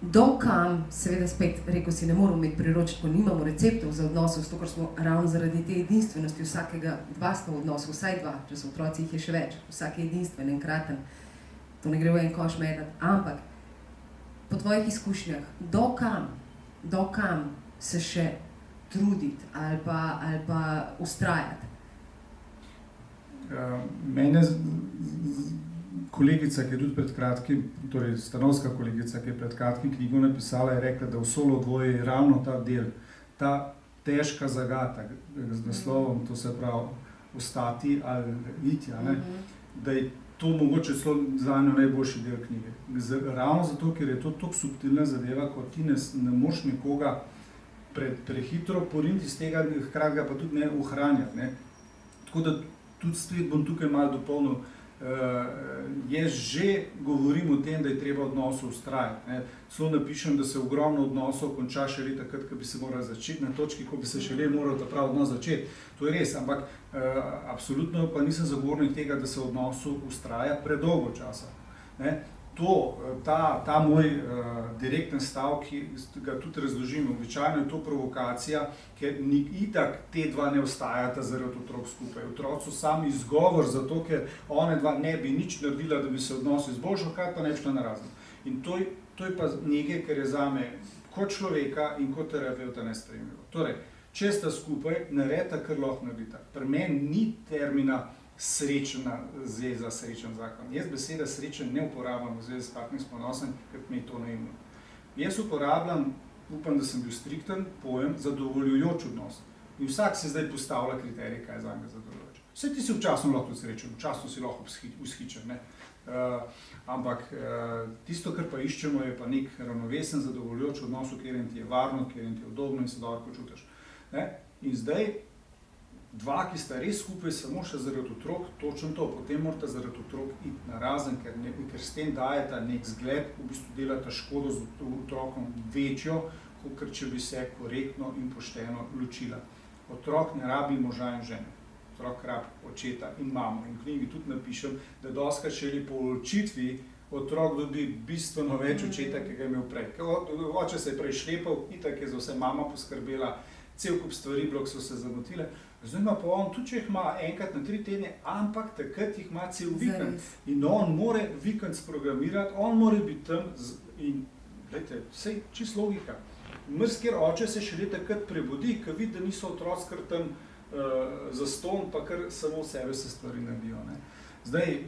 dokam, seveda spet rekel si, ne moramo imeti priročnikov, nimamo receptov za odnosov, zato ker smo ravno zaradi te edinstvenosti vsakega dva sta v odnosu, vsaj dva, če so otroci, jih je še več, vsak je edinstven, enkraten, to ne gre v en koš metati, ampak po tvojih izkušnjah, dokam se še truditi ali pa ustrajati? Mene kolegica, ki je tudi pred kratkim, torej stanovska kolegica, ki je pred kratkim knjigo napisala, je rekla, da v solo dvoje je ravno ta del, ta težka zagata z naslovom, to se pravi ostati ali iti, da je to mogoče celo zanjo najboljši del knjige. Ravno zato, ker je to tako subtilna zadeva, ko ti ne moš nekoga prehitro poriniti iz tega, hkrati ga pa tudi ne ohranjati. Ne. Tako da tudi spet bom tukaj malo dopolnil. Jaz že govorim o tem, da je treba odnosov vztrajati. Celo napišem, da se ogromno odnosov konča šele takrat, ko bi se morali začeti na točki, ko bi se šele moral ta pravi odnos začeti. To je res, ampak absolutno pa nisem zagovornik tega, da se v odnosu vztraja predolgo časa. Ne. Ta moj direkten stav, ki ga tudi razložim, običajno je to provokacija, ker itak te dva ne ostajata zaradi otrok skupaj. Otroci so sami izgovor za to, ker one dva ne bi nič naredila, da bi se odnos izboljšal, kaj pa ne bi šla narazen. In to je pa nekaj, kar je zame kot človeka in kot terapeuta nesprejemljivo. Torej, če sta skupaj, naredita, kar lahko naredita. Pri meni ni termina srečna zveza, srečen zakon. Jaz beseda srečen ne uporabljam v zvezi s partnerskim odnosom, ker mi je to naivno. Jaz uporabljam, upam, da sem bil strikten, pojem zadovoljujoč odnos. In vsak se zdaj postavlja kriterij, kaj je zame zadovoljujoč. Vse ti si včasno lahko srečen, včasno si lahko ushičen, ampak tisto, kar pa iščemo, je pa nek ravnovesen, zadovoljujoč odnos, v katerem ti je varno, v katerem ti je udobno in se dobro počutiš. In zdaj dva, ki sta res skupaj samo še zaradi otrok, točno to, potem morata zaradi otrok iti narazen, ker s tem dajeta nek zgled, v bistvu delata škodo z otrokom večjo, kot če bi se korektno in pošteno ločila. Otrok ne rabi moža in žene, otrok rabi očeta in mamo. In v knjigi tudi napišem, da dostikrat šele po ločitvi otrok dobi bistveno več očeta, ki ga je imel prej. Oče se je prej šlepal, itak je za vse mama poskrbela, cel kup stvari bilo, ki so se zamotile. Zdaj ima pa on, tudi če jih ima enkrat na 3 tedne, ampak takrat jih ima cel vikend. In on more vikend sprogramirati, on more biti tam in, gledajte, vsej čisto logika. Mrzker oče se šele takrat prebudi, ko vidi, da niso otroci kar tam zastonj, pa kar samo sebe se stvari naredijo. Zdaj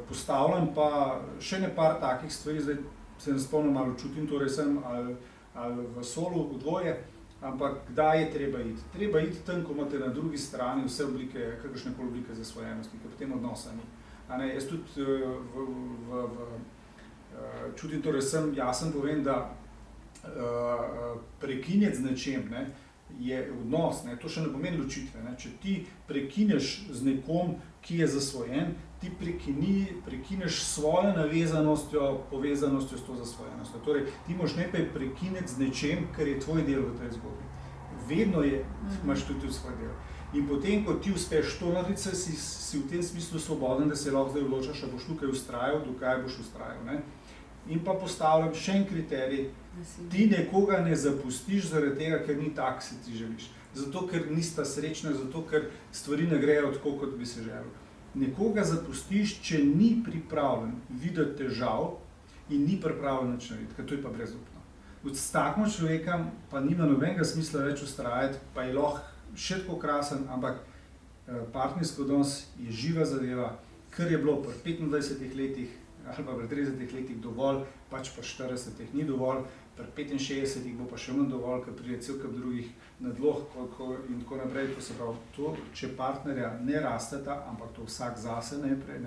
postavljam pa še ne par takih stvari, zdaj se ne spomnim malo čutim, torej sem ali v solu, v dvoje, ampak kdaj je treba iti? Treba iti tam, ko imate na drugi strani vse oblike, kakršnekoli oblike zasvojenosti, ker potem odnosa ni. Jaz tudi čutim, torej jasen povem, da prekinjati z nečem je odnos, to še ne pomeni ločitve. Če ti prekineš z nekom, ki je zasvojen, ti prekineš svojo navezanostjo, povezanostjo s to zasvojenostjo. Torej, ti moraš najprej prekiniti z nečem, kar je tvoj del v tej zgodbi. Vedno imaš tudi svoj del. In potem, ko ti uspeš to narediti, si v tem smislu svoboden, da se lahko zdaj odločaš, ali boš tukaj vztrajal, dokaj boš vztrajal. In pa postavljam še en kriterij, ti nekoga ne zapustiš zaradi tega, ker ni tak, si ti želiš. Zato, ker nista srečna, zato, ker stvari ne grejo tako, kot bi se želel. Nekoga zapustiš, če ni pripravljen videti težav in ni pripravljen nič narediti, ker to je pa brezupno. S takim človekom pa nima nobenega smisla več ustrajati, pa je lahko še tako krasen, ampak partnerski odnos je živa zadeva, kar je bilo pri 25 letih ali pa pri 30 letih dovolj, pač pa 40 ni dovolj, pri 65 bo pa še manj dovolj, ker pride cel kup drugih nadloh in tako naprej. To se pravi, to, če partnerja ne rasteta, ampak to vsak zase najprej,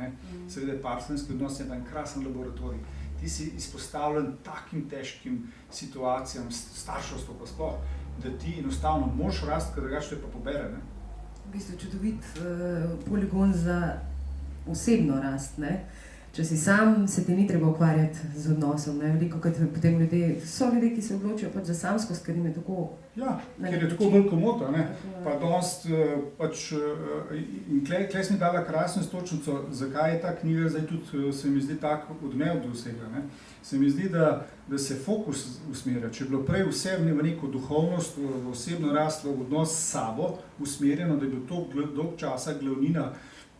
seveda partnerski odnos je en krasen laboratorij. Ti si izpostavljen takim težkim situacijam, starševstvo pa sploh, da ti enostavno moraš rasti, ker drugače te pa pobere. V bistvu čudovit poligon za osebno rast, ne? Če si sam, se ti ni treba ukvarjati z odnosom, ne? Veliko krat potem so ljudje, ki se odločijo pač za samskost, ker jim je tako... Ja, ker je tako bolj komotno, ne? Pa dost, pač, in tle si mi dala krasno istočnico, zakaj je ta knjiga zdaj tudi, se mi zdi tak odmev do vsega, ne? Se mi zdi, da se fokus usmerja. Če je bilo prej vse v neko duhovnost, v osebno rast, v odnos s sabo usmerjeno, da je bilo to dolg časa glavnina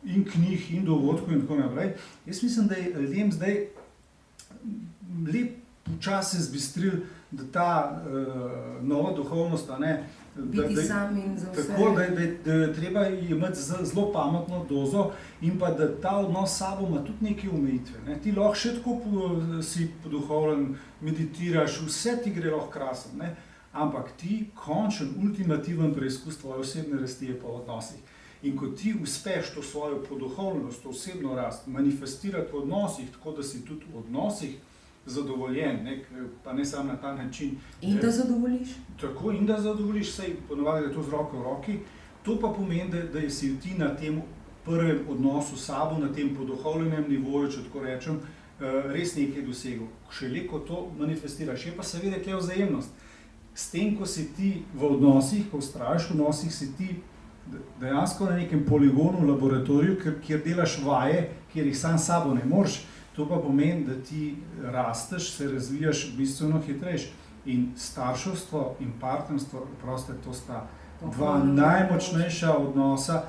in knjig, in dogodkov in tako naprej. Jaz mislim, da je ljudem zdaj lep počasi zbistril, da ta nova duhovnost, biti sam in za vse. Tako, da je treba imeti zelo pametno dozo in pa da ta odnos s sabo ima tudi neke omejitve. Ne? Ti lahko še tako si poduhovljen, meditiraš, vse ti gre lahko krasno, ne? Ampak ti končen, ultimativen preizkus tvoje osebne rasti je pa v odnosih. In ko ti uspeš to svojo poduhovljenost, to osebno rast manifestirati v odnosih, tako da si tudi v odnosih zadovoljen, ne? Pa ne samo na ta način. In da zadovoljiš? Tako, in da zadovoljiš, saj ponovadi je to z roko v roki. To pa pomeni, da si ti na tem prvem odnosu s sabo, na tem poduhovljenem nivoju, če tako rečem, res nekaj dosegel. Šele ko to manifestiraš, je pa seveda tja vzajemnost. S tem, ko si ti v odnosih, ko vztrajaš v odnosih, si ti dejansko na nekem poligonu, laboratoriju, kjer delaš vaje, kjer jih sam s sabo ne moreš. To pa pomeni, da ti rasteš, se razvijaš bistveno hitrejš. In starševstvo in partnerstvo, proste, to sta dva najmočnejša odnosa.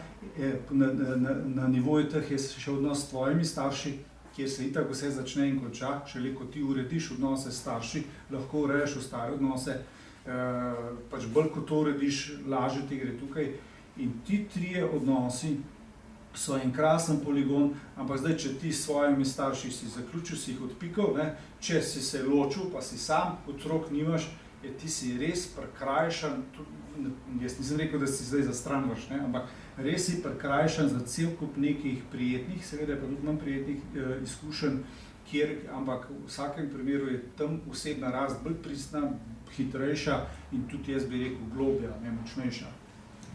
Na nivoju teh je še odnos s tvojimi starši, kjer se itak vse začne in konča. Šele ko ti urediš odnose s starši, lahko urejaš ostale odnose. Pač bolj ko to urediš, lažje ti gre tukaj. In ti trije odnosi so en krasen poligon, ampak zdaj, če ti s svojimi starši si zaključil, si jih odpikal, ne? Če si se ločil, pa si sam, otrok nimaš, ti si res prikrajšan, jaz nisem rekel, da si zdaj za stran vrš, ne? Ampak res si prikrajšan za cel kup nekih prijetnih, seveda pa tudi manj prijetnih izkušenj, ampak v vsakem primeru je tam osebna rast bolj pristna, hitrejša in tudi jaz bi rekel globja, ne, močnejša.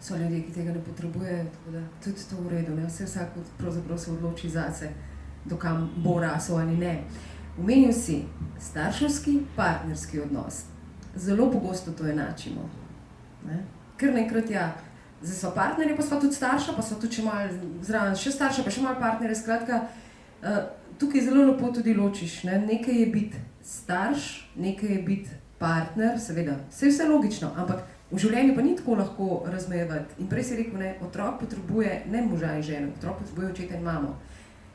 So ljudje, ki tega ne potrebujejo, tako da tudi to v redu, ne? Vsak pravzaprav se odloči zase, dokam bo rasel ali ne. Omenil si starševski, partnerski odnos. Zelo pogosto to enačimo. Ne? Ker naenkrat zdaj sva partnerja, pa sva tudi starša, pa sva tudi še malo zraven še starša, pa še malo partnerja. Skratka, tukaj zelo lepo tudi ločiš, ne? Nekaj je biti starš, nekaj je biti partner, seveda, vse logično, ampak v življenju pa ni tako lahko razmejevati. In prej si rekel, ne, otrok potrebuje ne moža in ženo, otrok potrebuje očeta in mamo.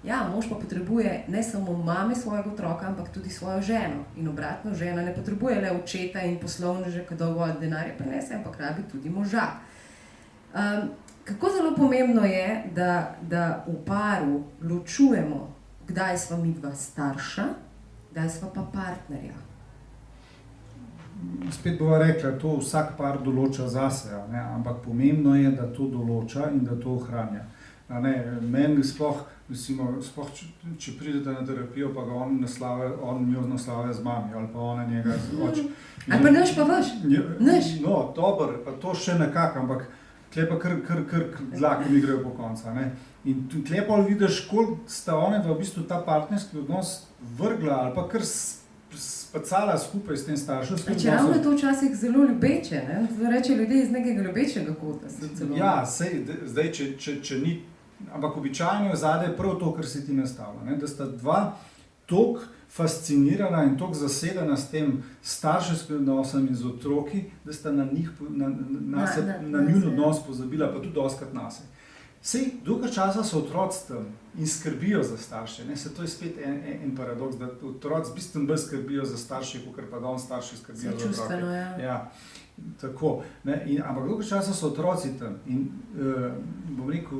Ja, mož pa potrebuje ne samo mame svojega otroka, ampak tudi svojo ženo. In obratno, žena ne potrebuje le očeta in poslovneža, ki dovolj denarja prinese, ampak rabi tudi moža. Kako zelo pomembno je, da v paru ločujemo, kdaj sva midva starša, kdaj sva pa partnerja. Spet bova rekla, to vsak par določa zase, ne? Ampak pomembno je, da to določa in da to ohranja. Meni sploh, če pridete na terapijo, pa ga on njo naslavlja z mami, ali pa ona njega z očem. Ali pa naš pa vaš? Naš? No, dobro, pa to še nekako, ampak tle pa kar dlake mi grejo po konca. Ne? In tle pa vidiš, koliko sta one v bistvu ta partnerski odnos vrgla, ali pa kar spacala skupaj s tem starševskim odnosom. Če ravno je to včasih zelo ljubeče, ne? Reče ljudje iz nekega ljubečega kota. Ja, sej, zdaj, če ni, ampak običajno je zadaj prav to, kar si ti nastavlja, ne? Da sta dva toliko fascinirana in tako zasedena s tem starševskim odnosom in z otroki, da sta na njun odnos pozabila, pa tudi dostkrat nase. Sej, dolgo časa so otroci tam in skrbijo za starše. Se to je spet en paradoks, da otroci bistveno bolj skrbijo za starše, kot pa da on starši skrbijo za otroke. Ja, tako. Ampak dolgo časa so otroci tam in bom rekel,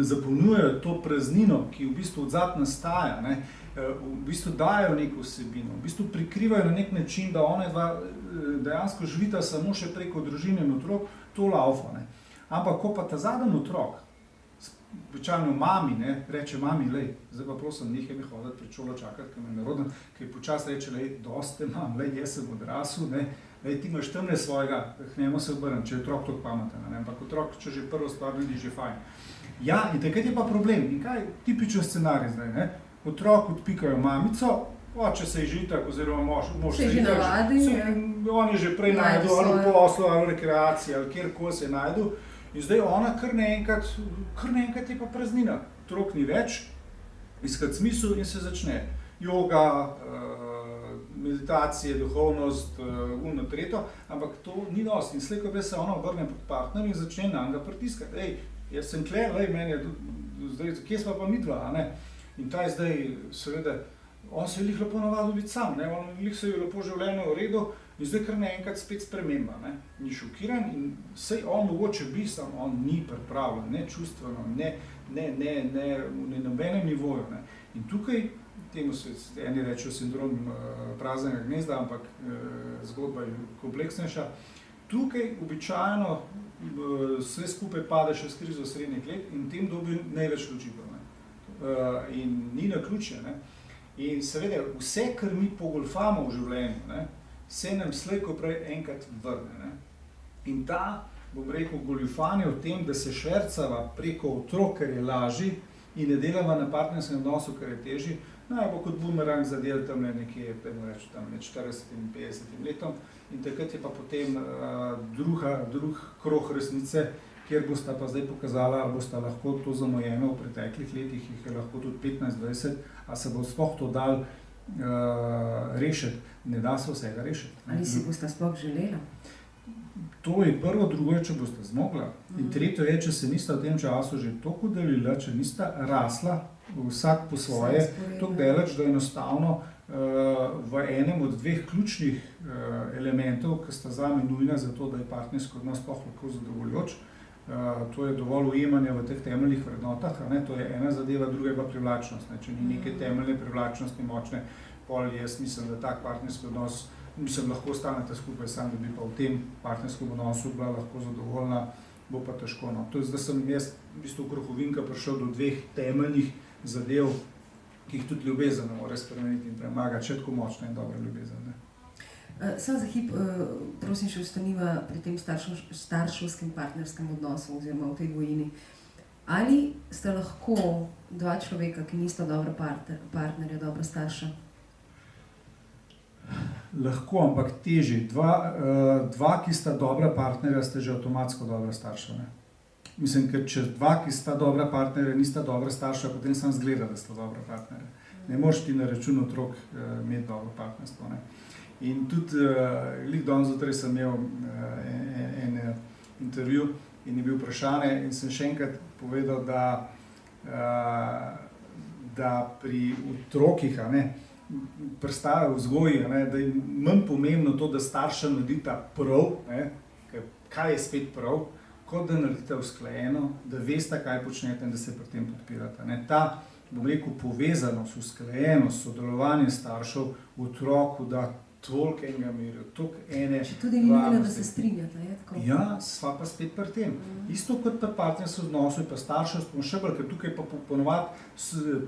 zapolnjujejo to praznino, ki v bistvu odzad nastaja, v bistvu dajo neko vsebino, v bistvu prikrivajo na nek način, da ona dva dejansko živita samo še preko družine in otrok, to laufa. Ampak ko pa ta zadnji otrok, običajno mami, reče mami, lej, zdaj pa prosim, nehaj mi hoditi pred šolo čakati, ker me je narodno, ker počas reče, lej, dosti imam, lej, jaz sem odrasel, lej, ti imaš tamle svojega, hnemo se obrniti, če je otrok tako pameten, ampak otrok, če že prvo stvar vidi, že fajn. Ja, in takrat je pa problem. In kaj je tipičen scenarij zdaj, Otrok odpikajo mamico, oče se je že itak, oziroma mož se je že navadi, oni že prej najdu, ali v poslu, ali v rekreaciji, ali kjerkoli se najdu. In zdaj ona kar naenkrat je pa praznina. Otrok ni več, iskati smisel in se začne joga, meditacije, duhovnost, tretjo, ampak to ni dosti. In slej, ko se ona obrne pod partnerjem in začne na njega pritiskati. Ej, jaz sem kle, meni je, zdaj, kje sva pa midva, In ta je zdaj, seveda, on se je lepo navadil biti sam, on se je lepo življenje v redu in zdaj kar naenkrat spet sprememba, Ni šokiran in sej on mogoče bi, sam on ni pripravljen, ne čustveno, ne v nobenem nivoju, In tukaj, temu se eni rečejo sindrom praznega gnezda, ampak zgodba je kompleksnejša. Tukaj običajno vse skupaj pade še s krizo srednjih let in tem dobi največ ločitev. In ni naključje. In seveda vse, kar mi pogolfamo v življenju, se nam slej ko prej enkrat vrne. In ta, bom rekel, goljufanje v tem, da se švercava preko otrok, ker je lažji in ne delava na partnerskem odnosu, ker je težji, bo kot bumerang zadel tam nekje, med 40 in 50 letom in takrat je pa potem drug krog resnice, kjer bosta pa zdaj pokazala, ali bosta lahko to zamojeno v preteklih letih, jih je lahko tudi 15-20, a se bo sploh to dal rešiti. Ne da se vsega rešiti. Ali si bosta sploh želela? To je prvo, drugo je, če bosta zmogla. In tretjo je, če se nista v tem času že toliko delila, če nista rasla, vsak po svoje, toliko deleč, da enostavno v enem od dveh ključnih elementov, ki sta zame nujna za to, da je partnerski odnos sploh lahko zadovoljoč, to je dovolj ujemanja v teh temeljnih vrednotah, to je ena zadeva, druga je pa privlačnost. Če ni neke temeljne privlačnosti močne, pol jaz mislim, da tak partnerski odnos, lahko ostanete skupaj sam, da bi pa v tem partnerskem odnosu bila lahko zadovoljna, bo pa težko. To je, zdaj sem jaz v bistvu krohovinka prišel do dveh temeljnih zadev, ki jih tudi ljubezen mora spremeniti in premagati, še tako močna in dobra ljubezen. Samo za hip, prosim, še ostaniva pri tem starševskem partnerskem odnosu oziroma v tej dvojini. Ali sta lahko dva človeka, ki nista dobra partnerja, dobra starša? Lahko, ampak težje. Dva, ki sta dobra partnerja, sta že avtomatsko dobra starša. Mislim, ker če dva, ki sta dobra partnerja, nista dobra starša, potem sam zgleda, da sta dobra partnerja. Ne moreš ti na račun otrok imeti dobro partnerstvo. In tudi, danes zjutraj sem imel en intervju in je bil vprašanje in sem še enkrat povedal, da pri otrokih, prestaja vzgoji, da je manj pomembno to, da starša naredita prav, kaj je spet prav, kot da naredita usklajeno, da veste, kaj počnete in da se pri tem podpirate. Ta, bom rekel, povezanost, usklajenost, sodelovanje staršev v otroku, da toliko enega miru, toliko ene varnosti. Če tudi ni nujno, da se strinjata, je tako? Ja, sva pa spet pri tem. Isto kot pri partnerskem odnosu in pa starševstvu, še bolj, ker tukaj pa ponovadi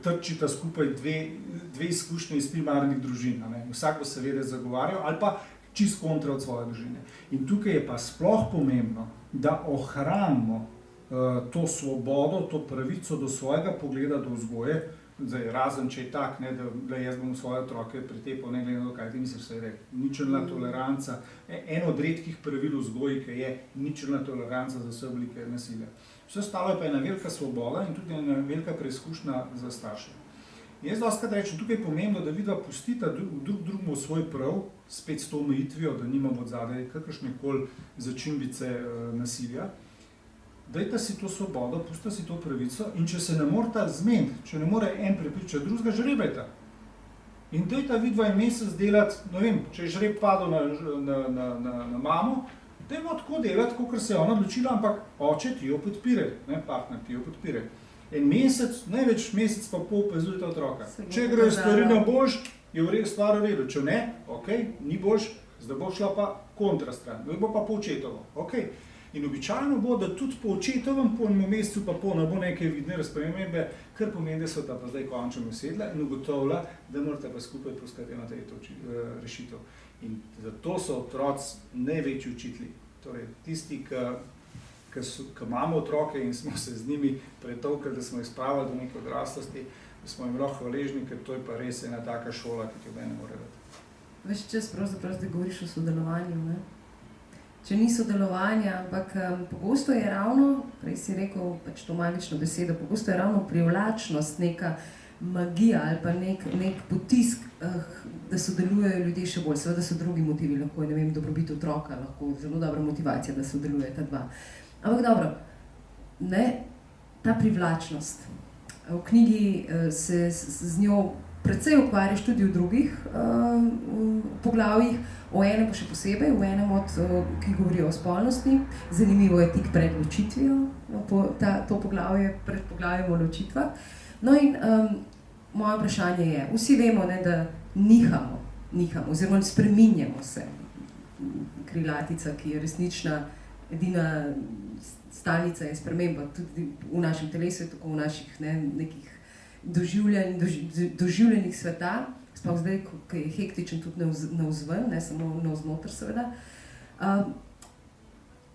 trčita skupaj dve izkušnje iz primarnih družin. Vsak bo seveda zagovarjal ali pa čist kontra od svoje družine. In tukaj je pa sploh pomembno, da ohranimo to svobodo, to pravico do svojega pogleda, do vzgoje, zdaj, razen če je tak, da jaz bom svoje otroke pretepal, ne glede na to, kaj ti misliš, se je rekel. Ničelna toleranca, eno od redkih pravil vzgoji, ki je ničelna toleranca za vse oblike nasilja. Vse ostalo je pa ena velika svoboda in tudi ena velika preizkušnja za starše. In jaz doskrat rečem, tukaj je pomembno, da vidva pustita drug drugemu svoj prav, spet s to omejitvijo, da nimamo od zadaj kakršnekoli začimbice nasilja. Dajte si to svobodo, pustite si to pravico in če se ne morata zmeniti, če ne more en prepričati drugega, žrebajte. In dajte vidva en mesec delati, ne vem, če je žreb padel na mamo, dajmo tako delati, kot se je ona odločila, ampak oče ti jo podpire, ne, partner ti jo podpire. En mesec, največ mesec pa pol opazujte otroka. Če grejo stvari na boljš, je stvar v redu, če ne, ok, ni boljš, zdaj bo šla pa kontra stran, zdaj bo pa po očetovo, ok. In običajno bo, da tudi po očetovem, po enem mesecu pa ne bo neke vidne razpremembe, kar pomeni, da so ta pa zdaj končno usedla in ugotovila, da morate pa skupaj poskati na tej rešitev. In zato so otroci največji učitelji. Torej, tisti, ki imamo otroke in smo se z njimi pretolkali, da smo jih spravili do neke odraslosti, da smo jim lahko hvaležni, ker to je pa res ena taka šola, ki ti ne more dati. Ves čas pravzaprav zdaj govoriš o sodelovanju, ne? Če ni sodelovanja, ampak pogosto je ravno, prej si rekel pač to magično besedo, pogosto je ravno privlačnost, neka magija ali pa nek potisk, da sodelujejo ljudje še bolj. Seveda so drugi motivi, lahko je, ne vem, dobrobit otroka, lahko zelo dobra motivacija, da sodelujeta dva. Ampak dobro, ne, ta privlačnost. V knjigi se z njo precej ukvarjaš tudi v drugih poglavjih, o enem pa še posebej, v enem od, ki govori o spolnosti. Zanimivo je tik pred ločitvijo, to poglavje, pred poglavjem o ločitvah. No in moje vprašanje je, vsi vemo, ne, da nihamo, oziroma spreminjamo se. Krilatica, ki je resnična, edina stalnica je sprememba, tudi v našem telesu, tako v naših nekih doživljenih sveta, sploh zdaj, ko je hektičen tudi navzven, ne samo navznoter seveda.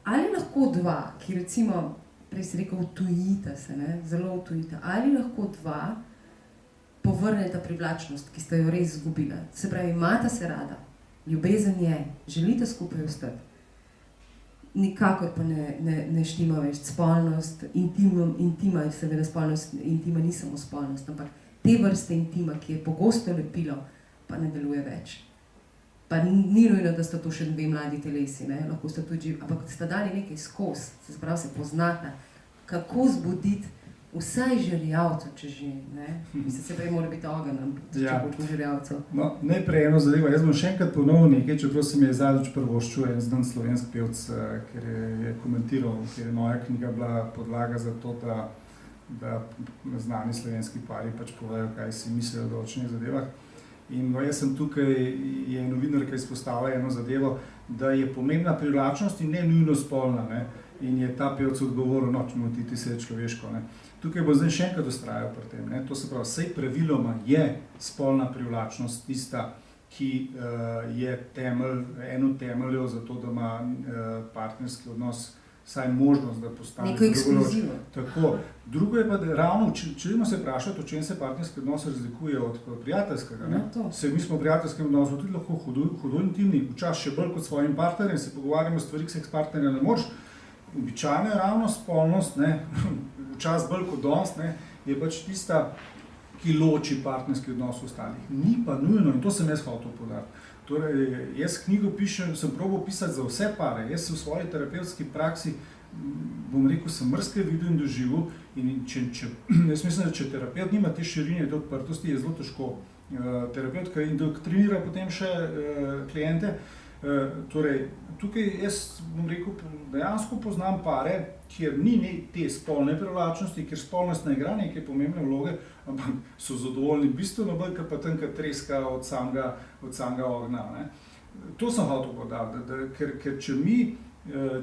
Ali lahko dva, ki recimo, prej si rekel, utujita se, ne, zelo utujita, ali lahko dva povrneta privlačnost, ki sta jo res izgubila? Se pravi, imata se rada, ljubezen je, želite skupaj ostati, nikakor pa ne štima več spolnost, intima je seveda spolnost, intima ni samo spolnost, ampak te vrste intima, ki je pogosto lepilo, pa ne deluje več. Pa ni nujno, da sta to še dve mladi telesi, ne? Lahko sta tudi živi, ampak sta dali nekaj skozi, se pravi, se poznata, kako zbuditi vsaj žerjavcev, če že, ne? Mislim, se prej mora biti ogen, če bo žerjavcev. No, najprej eno zadevo, jaz bom še enkrat ponovil nekaj, čeprav se mi je zadnjič prvoščil en znan slovenski pevc, ker je komentiral, ker je moja knjiga bila podlaga za to, da znani slovenski pari pač povejo, kaj si mislijo o določenih zadevah. In jaz sem tukaj, je novinarka izpostavila eno zadevo, da je pomembna privlačnost in ne nujno spolna, ne? In je ta pevc odgovoril, no, če motiti se je človeško, ne? Tukaj bo zdaj še enkrat ustrajal pri tem, ne? To se pravi, saj praviloma je spolna privlačnost tista, ki je eno temeljev za to, da ima partnerski odnos vsaj možnost, da postane neko ekskluzivo. Tako. Drugo je pa, da ravno, če se vprašati, o čem se partnerski odnos razlikuje od prijateljskega, ne? Se mi smo v prijateljskem odnosu tudi lahko hudo intimni, včasih še bolj kot s svojim partnerjem, se pogovarjamo o stvarih, ki se s partnerja ne moreš. Običajno je ravno spolnost, ne, včasih bolj kot danes, ne, je pač tista, ki loči partnerski odnos ostalih. Ni pa nujno, in to sem jaz hotel poudariti. Torej, jaz knjigo sem probal pisati za vse pare. Jaz v svoji terapevtski praksi, bom rekel, sem mrske videl in doživel. In jaz mislim, da če terapevt nima te širine, te odprtosti, je zelo težko. Terapevtka indoktrinira potem še kliente. Torej, tukaj jaz, bom rekel, dejansko poznam pare, kjer ni te spolne privlačnosti, kjer spolnost ne igra neke pomembne vloge, ampak so zadovoljni bistveno bolj, pa tam, kar treska od samega ognja, ne. To sem hotel povedati, ker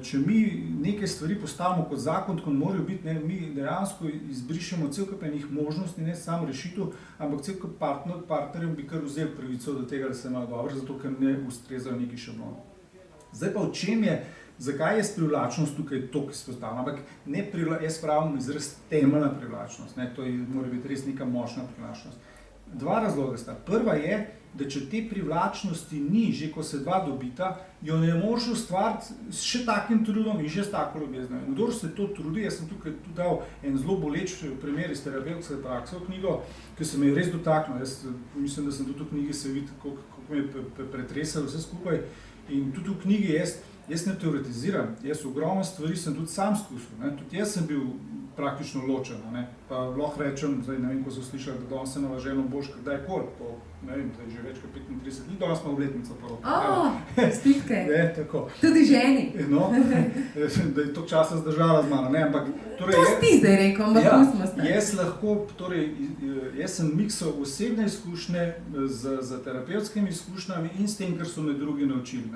če mi neke stvari postavimo kot zakon, kot morajo biti, ne, mi dejansko izbrišemo cel kup enih možnosti, ne samo rešitev, ampak cel kup partnerjem bi kar vzeli pravico do tega, da se imajo dobro, zato ker ne ustrezajo neki šablon. Zdaj pa v čem je, zakaj je privlačnost tukaj toliko izpostavljena, ampak jaz pravim izraz temeljna privlačnost, ne, to mora biti res neka močna privlačnost. Dva razloga sta. Prva je, da če te privlačnosti ni, že ko se dva dobita, jo ne moreš ustvariti s še takim trudom in že s tako ljubeznijo. In kdor se to trudi, jaz sem tukaj tudi dal en zelo boleč primer iz terapevtske prakse v knjigo, ki se me je res dotaknil. Jaz mislim, da sem tudi v knjigi se vidi, kako me je pretresalo vse skupaj. In tudi v knjigi jaz ne teoretiziram, jaz ogromno stvari sem tudi sam skusil. Tudi jaz sem bil praktično ločen. Pa lahko rečem, zdaj ne vem, ko so slišali, da danes se nalaženo boš kdajkoli, po, ne vem, to je že več kot 35 let, danes smo obletnico poroke. Stitke. Tako. Tudi ženi. No, da je to časa zdržala z mano, ne, ampak... Torej, to si ti zdaj rekel, ampak pustimo se. Jaz lahko, torej, jaz sem miksal osebne izkušnje z terapevtskimi izkušnjami in s tem, kar so me drugi naučili.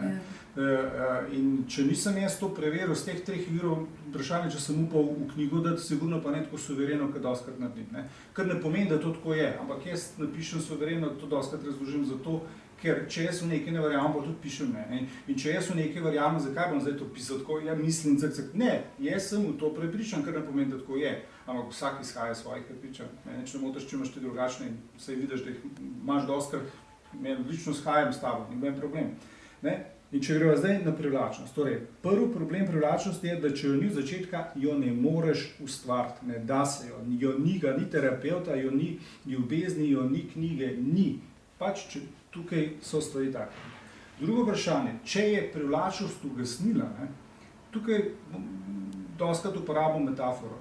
In če nisem jaz to preveril z teh 3 virov, vprašanje, če sem upal v knjigo dati, sigurno pa ne tako suvereno, kot dostakrat naredim. Kar ne pomeni, da to tako je, ampak jaz napišem suvereno, to dostakrat razložim zato, ker če jaz v nekaj ne verjamem, pa tudi pišem ne. In če jaz v nekaj verjamem, zakaj bom zdaj to pisal tako, ja mislim, ne, jaz sem v to prepričan, kar ne pomeni, da tako je. Ampak vsak izhaja svojih prepričanj. Mene če ne motiš, če imaš ti drugačne, saj vidiš, da jih imaš dostakrat, meni odlično shajam s tabo, niben problem. In če greva zdaj na privlačnost. Torej, prvi problem privlačnosti je, da če jo ni od začetka, jo ne moreš ustvariti, ne da se jo. Jo ni ga, ni terapeuta, jo ni ljubezni, jo ni knjige, ni. Pač tukaj so stvari take. Drugo vprašanje, če je privlačnost ugasnila, tukaj dostakrat uporabim metaforo.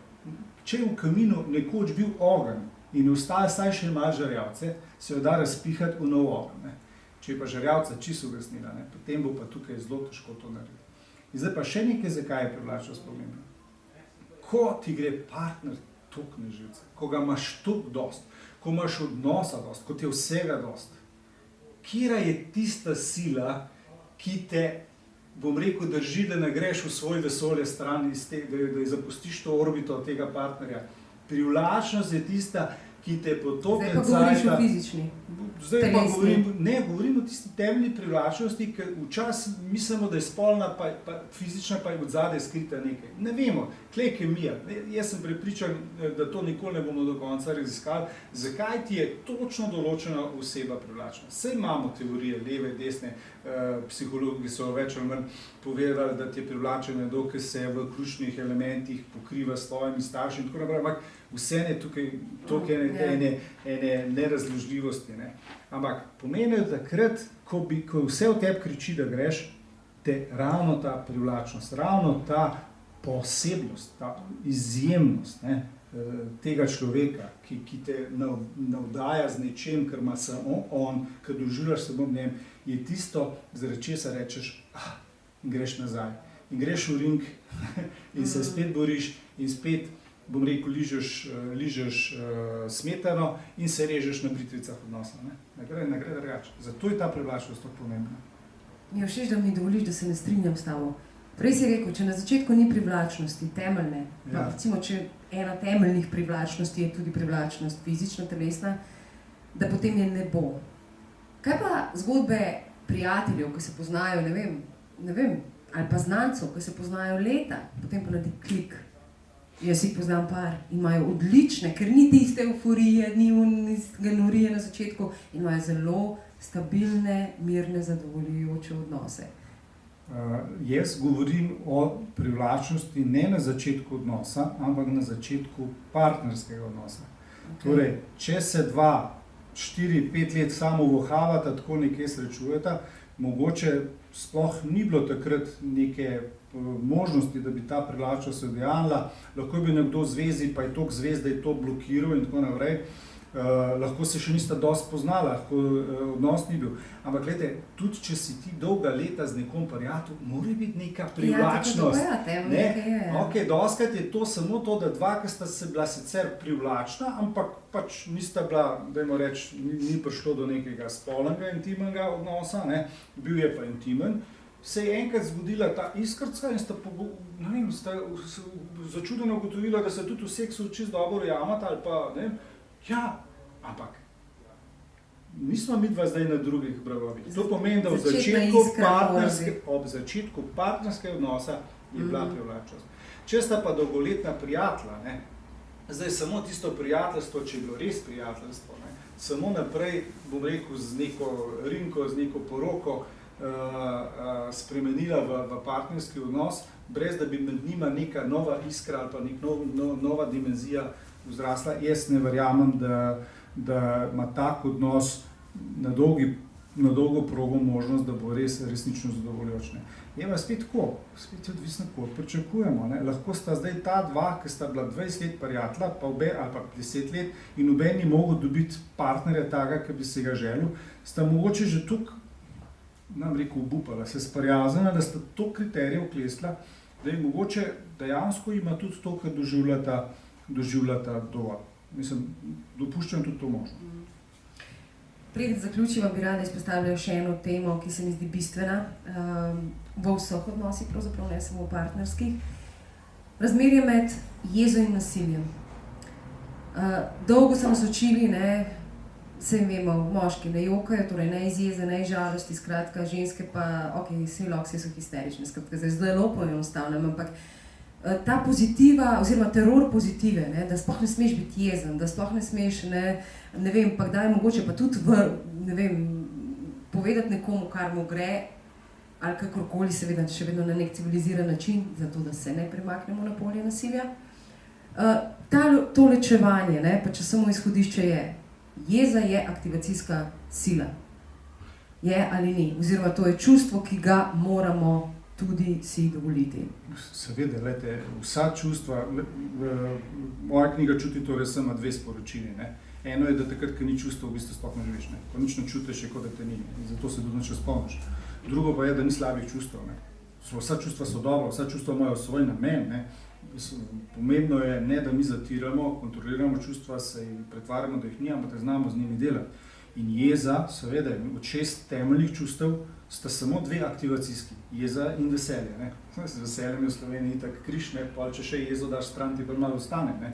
Če je v kaminu nekoč bil ogenj in je ostalo vsaj še malo žarjavce, se jo da razpihati v nov ogenj. Če je pa žarjavca čisto ugasnila, potem bo pa tukaj zelo težko to narediti. In zdaj pa še nekaj, zakaj je privlačnost pomembna. Ko ti gre partner toliko na živce, ko ga imaš toliko dost, ko imaš odnosa dost, ko ti je vsega dost, katera je tista sila, ki te, bom rekel, drži, da ne greš v svoj vesolje stran, da zapustiš to orbito tega partnerja. Privlačnost je tista, ki te potope cajta. Zdaj pa govoriš o fizični. Zdaj pa govorim o tisti temeljni privlačnosti, ker včasih mislimo, da je spolna, pa fizična, pa je od zadaj skrita nekaj. Ne vemo, tle je kemija. Jaz sem prepričan, da to nikoli ne bomo do konca raziskali, zakaj ti je točno določena oseba privlačna. Saj imamo teorije, leve, desne, psihologi so več ali manj povedali, da ti je privlačen nekdo, ki se v ključnih elementih pokriva s svojimi starši in tako naprej, ampak vse je tukaj toliko ene nerazložljivosti. Ampak pomeni takrat, ko vse v tebi kriči, da greš, te ravno ta privlačnost, ravno ta posebnost, ta izjemnost tega človeka, ki te navdaja z nečem, kar ima samo on, ki doživljaš samo v njem, je tisto, zaradi česa rečeš in greš nazaj. In greš v ring in se spet boriš in spet, bom rekel, ližeš smetano in se režeš na britvicah odnosa. Ne gre drugače. Zato je ta privlačnost tako pomembna. Mi je všeč, da mi dovoliš, da se ne strinjam s tabo. Prej si rekel, če na začetku ni privlačnosti, temeljne, recimo, če ena temeljnih privlačnosti je tudi privlačnost fizična, telesna, da potem je ne bo. Kaj pa zgodbe prijateljev, ki se poznajo, ne vem, ali pa znancev, ki se poznajo leta, potem pa naredi klik. Jaz jih poznam par in imajo odlične, ker ni tiste euforije, ni norije na začetku in imajo zelo stabilne, mirne, zadovoljujoče odnose. Jaz govorim o privlačnosti ne na začetku odnosa, ampak na začetku partnerskega odnosa. Okay. Torej, če se 2, 4, 5 let samo vohavata, tako nekje srečujeta, mogoče sploh ni bilo takrat neke možnosti, da bi ta privlačnost odjavila, lahko je bil nekdo v zvezi, pa je toliko zvez, da je to blokiral in tako naprej. Lahko se še nista dosti poznala, lahko odnos ni bil. Ampak gledajte, tudi če si ti dolga leta z nekom prijatelj, mora biti neka privlačnost. Dostakrat je to samo to, da dva, ki sta se bila sicer privlačna, ampak pač nista bila, dajmo reči, ni prišlo do nekega spolnega, intimnega odnosa, bil je pa intimen. Se je enkrat zgodila ta iskrca in sta začudeno ugotovila, da se tudi v seksu čisto dobro ujamata ali pa, ja, ampak nismo midva zdaj na drugih bregovih. To pomeni, da ob začetku partnerskega odnosa je bila privlačnost. Če sta pa dolgoletna prijatelja, zdaj samo tisto prijateljstvo, če je bilo res prijateljstvo, samo naprej, bom rekel, z neko rinko, z neko poroko spremenila v partnerski odnos, brez da bi med njima neka nova iskra ali pa neka nova dimenzija vzrasla. Jaz ne verjamem, da ima tak odnos na dolgo progo možnost, da bo resnično zadovoljoč. Je pa spet tako, spet je odvisno, kot pričakujemo. Lahko sta zdaj ta dva, ki sta bila 20 let prijatelja, ali pa 10 let, in noben ni mogel dobiti partnerja takega, ki bi se ga želel, sta mogoče že tukaj, nam rekel, obupala, se sprijaznila, da sta to kriterijev klesla, da je mogoče dejansko ima tudi to, kar doživljata dovolj. Mislim, dopuščam tudi to možno. Preden zaključiva, bi rada izpostavila še eno temo, ki se mi zdi bistvena v vseh odnosih, pravzaprav ne samo v partnerskih. Razmerje med jezo in nasiljem. Dolgo so nas učili, saj vemo, moški ne jokajo, torej ne iz jeze, ne iz žalosti, skratka, ženske pa, vsi loksi so histerične, skratka, zdaj zelo poenostavljam, ampak ta pozitiva, oziroma teror pozitive, da sploh ne smeš biti jezen, da sploh ne smeš, ne vem, pa kdaj mogoče pa tudi povedati nekomu, kar mu gre, ali kakorkoli, seveda še vedno na nek civiliziran način, zato da se ne premaknemo na polje nasilja. To ločevanje, pa če samo izhodišče je, jeza je aktivacijska sila. Je ali ni, oziroma to je čustvo, ki ga moramo tudi si dovoliti. Seveda, gledajte, vsa čustva, moja knjiga Čuti to res ima 2 sporočili. Eno je, da takrat, ko ni čustva, v bistvu sploh ne živiš. Ko nič ne čutiš, je kot da te ni. In zato se tudi nič spomniš. Drugo pa je, da ni slabih čustev. Vsa čustva so dobra, vsa čustva imajo svoj namen. Pomembno je, ne da mi zatiramo, kontroliramo čustva, se jih pretvarjamo, da jih ni, ampak da znamo z njimi delati. In jeza, seveda, od 6 temeljnih čustev sta samo 2 aktivacijski, jeza in veselje. Z veseljem je v Sloveniji tak križ, pa če še jezo daš stran, ti pa malo ostane.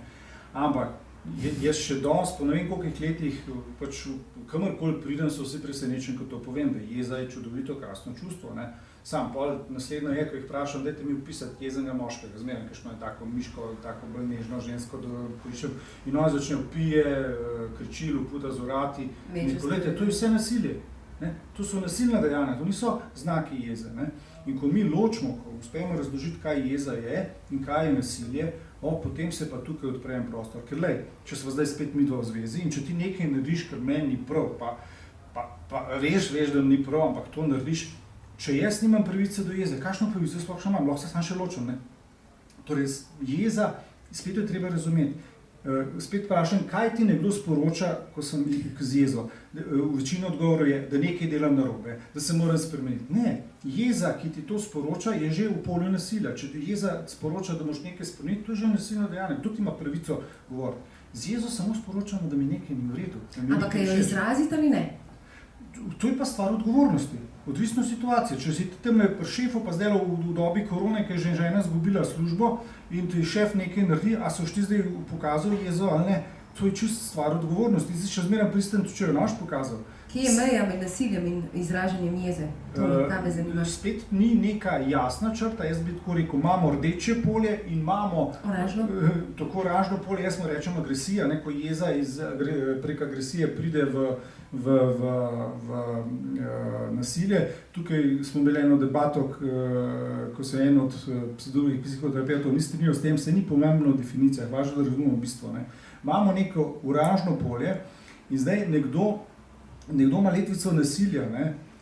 Ampak jaz še danes, po ne vem koliko letih, pač kamorkoli pridem, so vsi presenečeni, ko to povem, da jeza je čudovito, krasno čustvo. Sam pol naslednjo je, ko jih vprašam, dajte mi opisati jezenega moškega, zmeraj, kakšno je tako miško, tako bolj nežno žensko, da poiščem, in on začne pije, kriči, luputa z vrati. Poglejte, to je vse nasilje. To so nasilna dejanja, to niso znaki jeze. In ko mi ločimo, ko uspemo razložiti, kaj jeza je in kaj je nasilje, potem se pa tukaj odprejem prostor. Ker če smo zdaj spet midva v zvezi in če ti nekaj narediš, kar meni ni prav, pa veš, da ni prav, ampak to narediš, če jaz nimam pravice do jeze, kakšno pravico sploh še imam, lahko se sam še ločim. Torej, jeza, spet jo treba razumeti. Spet vprašam, kaj ti nekdo sporoča, ko sem z jezo? Večina odgovorov je, da nekaj delam narobe, da se moram spremeniti. Ne, jeza, ki ti to sporoča, je že v polju nasilja. Če ti jeza sporoča, da moraš nekaj spremeniti, to je že nasilno dejanje. Kdo ti ima pravico govoriti? Z jezo samo sporočamo, da mi nekaj ni v redu. Ampak kaj jo izraziti ali ne? To je pa stvar odgovornosti. Odvisno situacije. Če si tam pri šefu, pa zdaj v dobi korone, ki je že žena izgubila službo in ti šef nekaj naredi, a so ti zdaj pokazali jezo ali ne, to je čisto stvar odgovornosti. Ti si še zmeraj pristen, če jo naš pokazal. Kje je meja med nasiljem in izražanjem jeze? Ta me zanima. Spet ni neka jasna črta, jaz bi tako rekel, imamo rdeče polje in imamo tako oranžno polje, jaz mu rečem agresija, ko jeza prek agresije pride v nasilje. Tukaj smo imeli eno debato, ko se en od psihoterapeutov ni strinjal s tem, se ni pomembno definicija, važno, da razumemo bistvo. Imamo neko oranžno polje in zdaj nekdo ima letvico nasilja,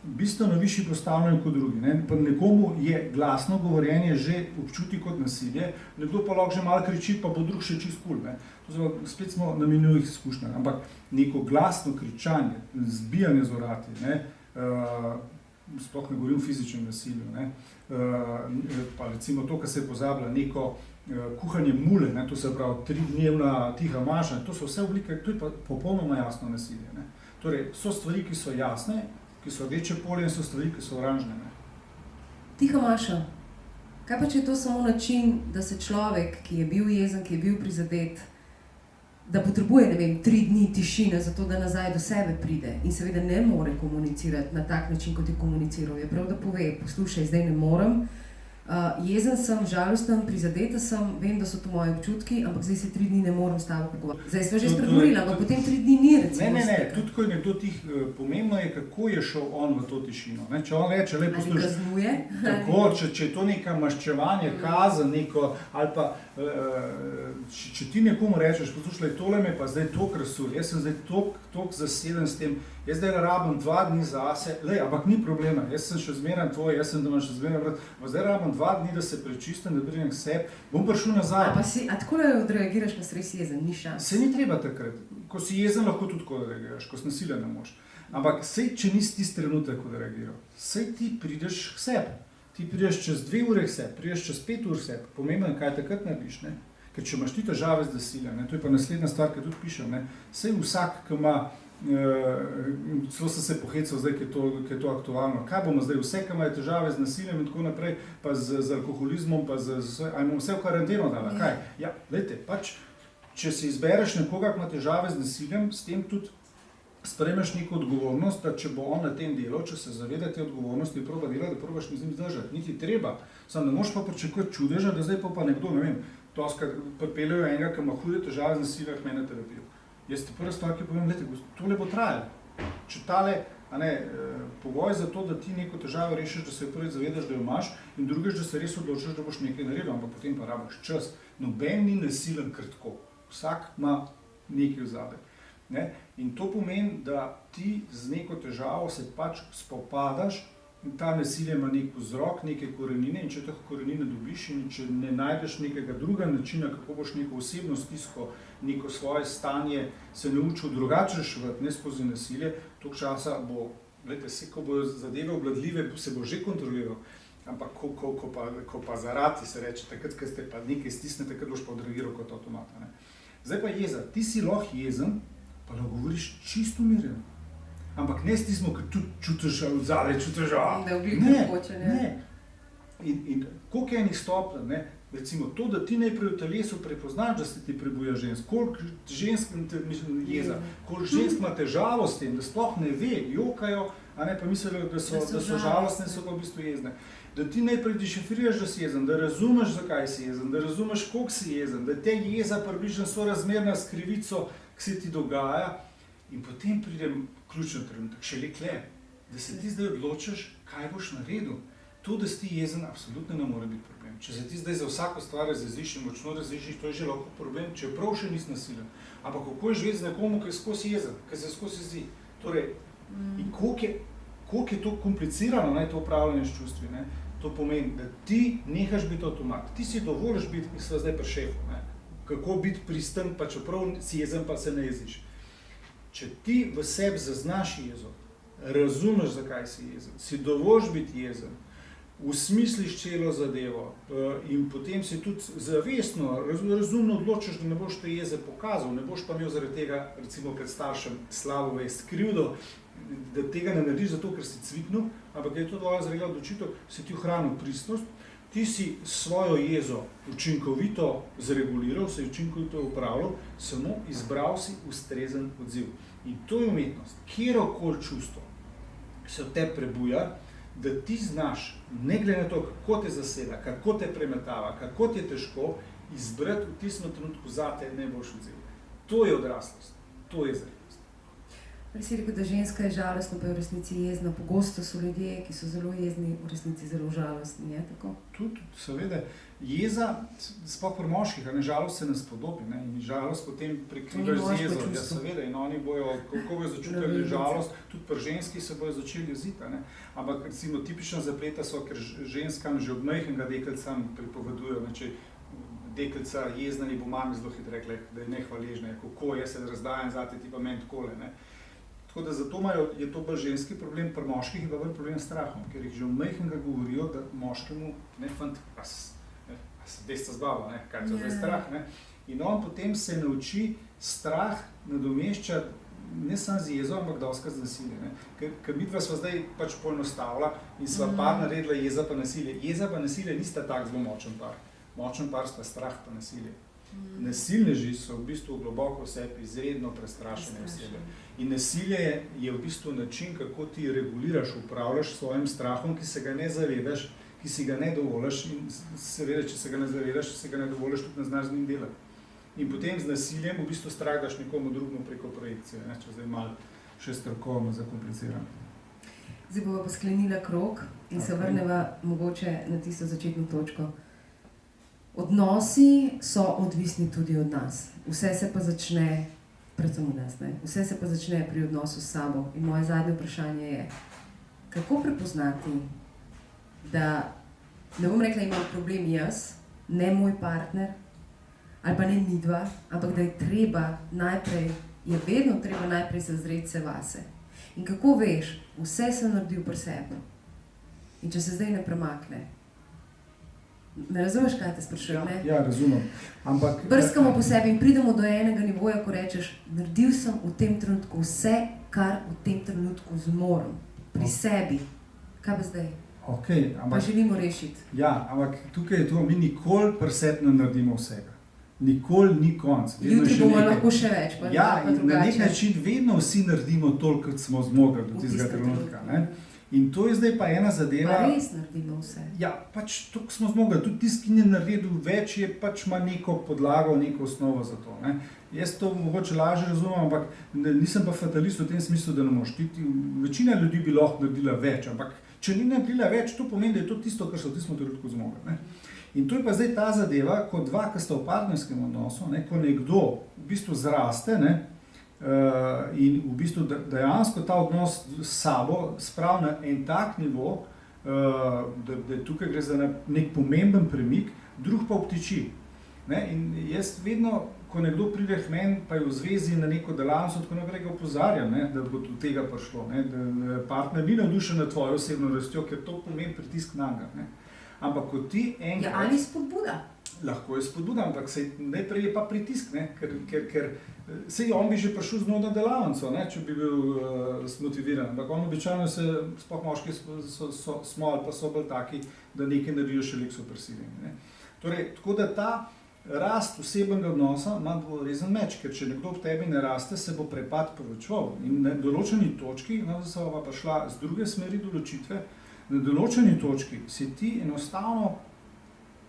bistveno višji postavljen kot drugi. Pa nekomu je glasno govorjenje že občuti kot nasilje, nekdo pa lahko že malo kriči, pa bo drug še čist kul. Spet smo na minulih izkušnjah, ampak neko glasno kričanje, zbijanje z vrati, sploh ne govorim o fizičnem nasilju, pa recimo to, kar se je pozabila, neko kuhanje mule, to se pravi 3-dnevna tiha maša, to so vse oblike, to je pa popolnoma jasno nasilje. Torej, so stvari, ki so jasne, ki so rdeče polje in so stvari, ki so oranžne. Tiha maša. Kaj pa, če je to samo način, da se človek, ki je bil jezen, ki je bil prizadet, da potrebuje, 3 dni tišine, zato da nazaj do sebe pride in seveda ne more komunicirati na tak način, kot je komuniciral. Je prav, da pove, poslušaj, zdaj ne morem, Jezen sem, žalosten, prizadeta sem, vem, da so to moji občutki, ampak zdaj se 3 dni ne morem s tabo pogovarjati. Zdaj smo že spregovorili, ampak potem 3 dni ni, recimo. Ne, tudi ko je nekdo tih, pomembno je, kako je šel on v to tišino. Ne? Če on reče, lepo poslušaj. Ali kaznuje. Tako, če je to neka maščevanje, kazen, neko, ali pa če ti nekomu rečeš, poslušaj, tole me pa zdaj toliko razsuli, jaz sem zdaj toliko zaseden s tem, jaz zdaj rabim 2 dni zase, ampak ni problema, jaz sem še zmeraj tvoj, jaz sem doma še zmeraj vrat, pa zdaj rabim 2 dni, da se prečistim, da pridem k sebi, bom prišel nazaj. A tako le odreagiraš, ko si res jezen, ni šans? Se ni treba takrat, ko si jezen, lahko tudi tako odreagiraš, ko si nasiljen ne moš. Ampak sej, če nisi tisti trenutek odreagiral, sej ti prideš k sebi. Ti prideš čez 2 ure k sebi, prideš čez 5 ur k sebi, pomembno je, kaj takrat narediš. Ne? Ker če imaš ti težave z nasiljem, to je pa naslednja stvar, ki tudi pišem, sej vsak, ki ima, celo sem se pohecal zdaj, ki je to aktualno, kaj bomo zdaj, vse, ki imajo težave z nasiljem in tako naprej, pa z alkoholizmom, pa ajmo vse v karanteno dala, kaj? Ja, dajte, pač, če si izbereš nekoga, ki ima težave z nasiljem, s tem tudi sprejmeš neko odgovornost, da če bo on na tem delal, če se zaveda te odgovornosti, proba delati, da probaš z njim zdržati. Niti treba. Sam ne moš pa pričakovati čudeža, da zdaj pa nekdo, ne vem, toskrat pripeljejo enega, ki ima hude težave z nasiljem, k meni na terapijo. Jaz ti prva stvar, ki povem, tole bo trajalo. Če tale, pogoj za to, da ti neko težavo rešiš, da se prvi zavedaš, da jo imaš, in drugič, da se res odločiš, da boš nekaj naredil, ampak potem pa rabiš čas. Noben ni nasilen kratko. Vsak ima nekaj vzadaj. Ne? In to pomeni, da ti z neko težavo se pač spopadaš in ta nasilje ima nek vzrok, neke korenine in če teh korenine dobiš in če ne najdeš nekega drugega načina, kako boš neko osebno stisko, neko svoje stanje se naučil drugače reševati, ne skozi nasilje, toliko časa bo, ko bo zadeve obvladljive, se bo že kontroliral. Ampak ko pa zarati se reče, takrat, ko ste pa nekaj stisne, takrat boš pa odreagiral kot avtomat. Ne? Zdaj pa jeza, ti si lahko jezen, pa lahko govoriš čisto umirjeno. Ampak ne stismo, ker tudi čutiš odzadaj, čutiš, ne. In koliko je enih stopenj, recimo to, da ti najprej v telesu prepoznaš, da se ti prebuja žensk, koliko žensk jeza, koliko žensk ima težavo s tem, da sploh ne ve, jokajo, pa mislijo, da so žalostne, so pa v bistvu jezne. Da ti najprej dešifriraš, da si jezen, da razumeš, zakaj si jezen, da razumeš, koliko si jezen, da te jeza približno sorazmerna s krivico, ki se ti dogaja, in potem pridem ključen trenutek, šele kle, da se ti zdaj odločiš, kaj boš naredil. To, da si ti jezen, absolutno ne more biti problem. Če se ti zdaj za vsako stvar razjeziš in močno razjeziš, to je že lahko problem, čeprav še nisi nasilen. Ampak kako je živeti z nekomu, ki je skozi jezen, ki se skozi zdi. Torej, in koliko je to komplicirano, to upravljanje s čustvi, to pomeni, da ti nehaš biti avtomat. Ti si dovoliš biti, mi smo zdaj pri šefu, kako biti pristen, pa čeprav si jezen, pa se ne jeziš. Če ti v sebi zaznaš jezo, razumeš, zakaj si jezen, si dovoliš biti jezen, usmisliš celo zadevo in potem si tudi zavestno, razumno odločiš, da ne boš te jeze pokazal, ne boš pa imel zaradi tega, recimo pred staršem, slabo vest, krivdo, da tega ne narediš zato, ker si cviknil, ampak je to tvoja zrela odločitev, si ti ohranil pristnost, ti si svojo jezo učinkovito zreguliral, se je učinkovito upravljal, samo izbral si ustrezen odziv. In to je umetnost, kjerokoli čustvo se v tebi prebuja, da ti znaš, ne glede na to, kako te zaseda, kako te premetava, kako ti je težko, izbrati v tistem trenutku zate najboljši odziv. To je odraslost, to je zrelost. Ali si rekel, da ženska je žalostna, pa je v resnici jezna. Pogosto so ljudje, ki so zelo jezni, v resnici zelo žalostni, je tako? Tudi, seveda, jeza, sploh pri moških, žalost se ne spodobi, in žalost potem prekrivaš z jezo. Ja, seveda, in oni bojo, kako bojo začutili žalost, tudi pri ženski se bojo začeli jeziti. Ampak recimo tipična zapleta so, ker ženskam že od majhnega deklicam pripovedujejo, če deklica jezna in bo mami zelo hitro rekla, da je nehvaležna, kako jaz se razdajam zate, ti pa meni takole. Tako da zato je to bolj ženski problem, pri moških je pa bolj problem s strahom, ker jih že od majhnega govorijo, da moškemu, fant, a se desta zbava, kaj to je strah, In on potem se nauči strah nadomeščati ne samo z jezo, ampak dostikrat z nasiljem. Ker midva sva zdaj pač poenostavila in sva par naredila jeza pa nasilje. Jeza pa nasilje nista tak zelo močen par. Močen par sta strah pa nasilje. Nasilneži so v bistvu globoko v sebi izredno prestrašene osebe. In nasilje je v bistvu način, kako ti reguliraš, upravljaš s svojim strahom, ki se ga ne zavedaš ki si ga ne dovoliš in seveda, če se ga ne zavedaš, če se ga ne dovoliš, tudi ne znaš z njim delati. In potem z nasiljem v bistvu strah daš nekomu drugemu preko projekcije, ne? Če zdaj malo še strokovno zakompliciram. Zdaj bova pa sklenila krog in se vrneva mogoče na tisto začetno točko. Odnosi so odvisni tudi od nas. Vse se pa začne, predvsem od nas, ne? Vse se pa začne pri odnosu s sabo. In moje zadnje vprašanje je, kako prepoznati, da ne bom rekla, imam problem jaz, ne moj partner, ali pa ne midva, ampak da je treba najprej, je vedno treba najprej zazreti se vase. In kako veš, vse sem naredil pri sebi. In če se zdaj ne premakne. Me razumeš, kaj te sprašujem, ne? Ja, razumem. Ampak brskamo po sebi in pridemo do enega nivoja, ko rečeš, naredil sem v tem trenutku vse, kar v tem trenutku zmorem. Pri sebi. Kaj pa zdaj? Okay, ampak, pa želimo rešiti. Ja, ampak tukaj je to, mi nikoli pri sebi ne naredimo vsega. Nikoli ni konc. Jutri bomo lahko še več. Pa ja, pa na nek način vedno vsi naredimo toliko, kot smo zmogli do tistega trenutka. Ne? In to je zdaj pa ena zadeva. Pa res naredimo vse. Ja, pač toliko smo zmogli. Tudi tisti, ki ni naredil več, je pač ima neko podlago, neko osnovo za to. Ne? Jaz to mogoče lažje razumem, ampak nisem pa fatalist v tem smislu, da ne moreš. Večina ljudi bi lahko naredila več, ampak če ni naredila več, to pomeni, da je to tisto, kar so v tistem trenutku zmogli. Ne? In to je pa zdaj ta zadeva, ko dva, ki sta v partnerskem odnosu, ne, ko nekdo v bistvu zraste, ne, in v bistvu dejansko ta odnos s sabo spravi na en tak nivo, da tukaj gre za nek pomemben premik, drug pa obtiči. Ne, in jaz vedno, ko nekdo pride k meni, pa je v zvezi na neko delavnico, tako naprej ga opozarjam, ne, da bo do tega prišlo, ne, da partner ni navdušen nad tvojo osebno rastjo, ker to pomeni pritisk nanj. Ampak ko ti enkrat... Ja, ali spodbuda? Lahko je spodbuda, ampak najprej je pa pritisk, ne? Ker sej on bi že prišel z njo na delavnico, ne? Če bi bil smotiviran. Ampak on običajno se, sploh moški smo ali pa so bolj taki, da nekaj naredijo šele, ko so prisiljeni. Torej, tako da ta rast osebnega odnosa ima dvorezen meč, ker če nekdo v tebi ne raste, se bo prepad povečeval. In na določeni točki, da se pa šla z druge smeri določitve, na določeni točki si ti enostavno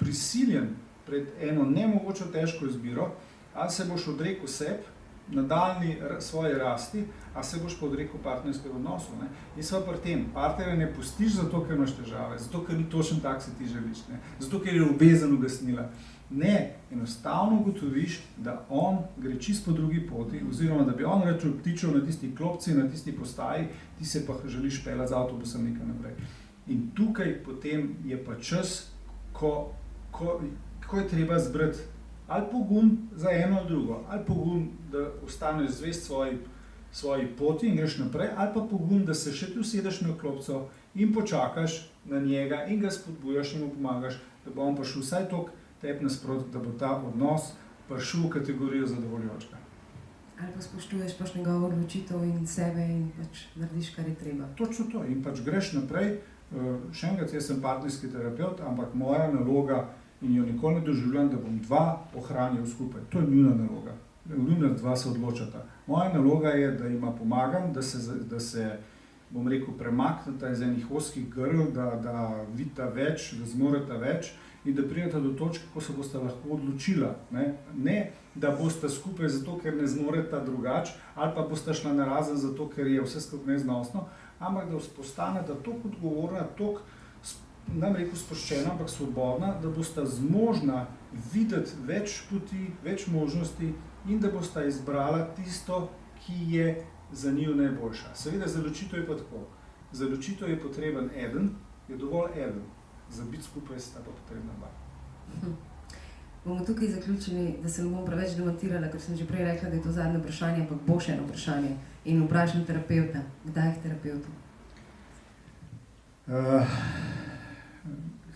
prisiljen pred eno nemogočo težko izbiro, ali se boš odrekel sebi, nadaljnji svoji rasti, ali se boš pa odrekel partnerskega odnosu. Ne? In sva pri tem, partnerja ne pustiš zato, ker imaš težave, zato, ker ni točen tak, si ti želiš, ne? Zato, ker je ljubezen ugasnila. Ne, enostavno ugotoviš, da on gre čisto po drugi poti, oziroma da bi on rečel ptičev na tisti klopci, na tisti postaji, ti se pa želiš peljati z avtobusom nekaj naprej. In tukaj potem je pa čas, ko je treba zbrati ali pogum za eno ali drugo, ali pogum, da ostaneš zvest svoji poti in greš naprej, ali pa pogum, da se še ti usedeš na klopco in počakaš na njega in ga spodbujaš in mu pomagaš, da bo on prišel vsaj toliko tebi nasproti, da bo ta odnos prišel v kategorijo zadovoljujočega. Ali pa spoštuješ pač njegovo odločitev in sebe in pač narediš, kar je treba. Točno to. In pač greš naprej. Še enkrat, jaz sem partnerski terapevt, ampak moja naloga, in jo nikoli ne doživljam, da bom dva ohranil skupaj. To je njuna naloga. Njuna dva se odločata. Moja naloga je, da jima pomagam, da se bom rekel, premakneta iz enih ozkih grl, da vidita več, da zmoreta več in da prideta do točke, ko se bosta lahko odločila. Ne, da bosta skupaj zato, ker ne zmoreta drugače, ali pa bosta šla narazen zato, ker je vse skupaj neznosno, ampak da postaneta toliko odgovorna, toliko, nam rekel, sproščena, ampak svobodna, da bosta zmožna videti več poti, več možnosti in da bosta izbrala tisto, ki je za njiju najboljša. Seveda, za ločitev je pa tako. Za ločitev je potreben eden, je dovolj eden. Za biti skupaj sta pa potrebna dva. Bomo tukaj zaključili, da se ne bom preveč demontirala, ker sem že prej rekla, da je to zadnje vprašanje, ampak bo še eno vprašanje. In vprašam terapeuta, kdaj k terapeutu?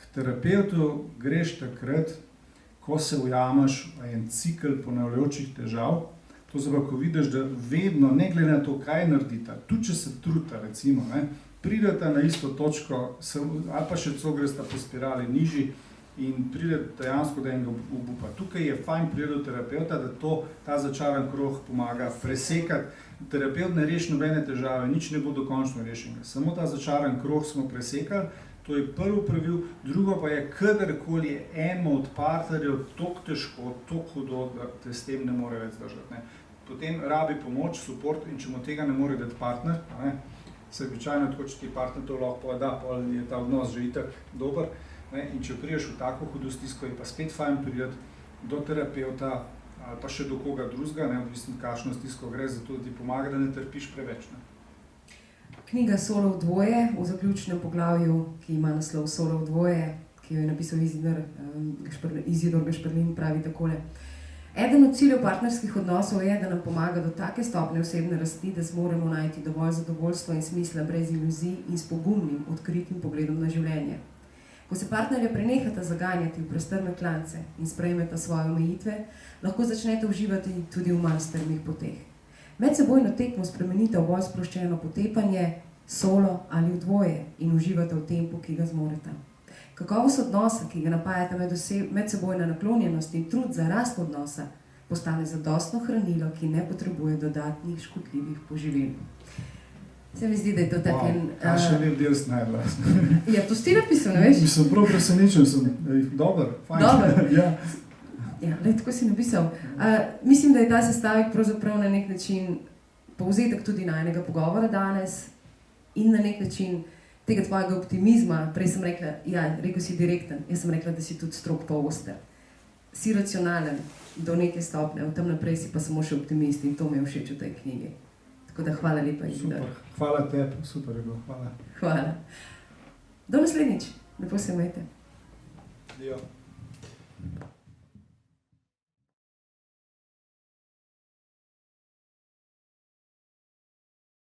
K terapeutu greš takrat, ko se ujameš v en cikel ponavljajočih težav. To se pa, ko vidiš, da vedno, ne glede na to, kaj naredita, tudi če se truta, recimo, prideta na isto točko, ali pa še celo gresta po spirali nižji in prideta dejansko do enega obupa. Tukaj je fajn priti do terapeuta, da ta začaran krog pomaga presekati. Terapeut ne reši nobene težave, nič ne bo dokončno rešenega. Samo ta začaran krog smo presekali, To je prvo pravilo, drugo pa je, kadarkoli je enemu od partnerjev tako težko, tako hudo, da te s tem ne more več zdržati. Ne. Potem rabi pomoč, support in če mu tega ne more dati partner, ne, se običajno tako, če ti partner to lahko da, pa je ta odnos že itak dober. Ne, in če priješ v tako hudo stisko, je pa spet fajn priti do terapeuta ali pa še do koga drugega, ne, odvisno kakšno stisko gre, zato da ti pomaga, da ne trpiš preveč. Ne. Knjiga Solo v dvoje, v zaključnem poglavju, ki ima naslov Solo v dvoje, ki jo je napisal Izidor Gašperlin, pravi takole. Eden od ciljev partnerskih odnosov je, da nam pomaga do take stopnje osebne rasti, da zmoremo najti dovolj zadovoljstva in smisla brez iluzij in s pogumnim, odkritim pogledom na življenje. Ko se partnerja prenehata zaganjati v prestrme klance in sprejmeta svoje omejitve, lahko začnete uživati tudi v manj strmih poteh. Medsebojno tekmo spremenite v bolj sproščeno potepanje, solo ali v dvoje in uživate v tempu, ki ga zmorete. Kakovost odnosa, ki ga napajate medsebojna naklonjenost in trud za rast odnosa, postane zadostno hranilo, ki ne potrebuje dodatnih škodljivih poživil. Se mi zdi, da je to tak en... Kaj še lep del snajdla. Ja, to si napisal, ne veš? Mislim, prav presenečen sem. Dober, fajn. Dober. Ja. Ja, tako si napisal. Mislim, da je ta sestavek pravzaprav na nek način povzetek tudi najnega pogovora danes in na nek način tega tvojega optimizma. Prej sem rekla, ja, rekel si direkten, jaz sem rekla, da si tudi strog pa oster. Si racionalen do neke stopne, od tam naprej si pa samo še optimist in to mi je všeč v tej knjigi. Tako da hvala lepa. Super, hvala tebi, super je bilo, hvala. Hvala. Do naslednjič, lepo se imejte. Ja.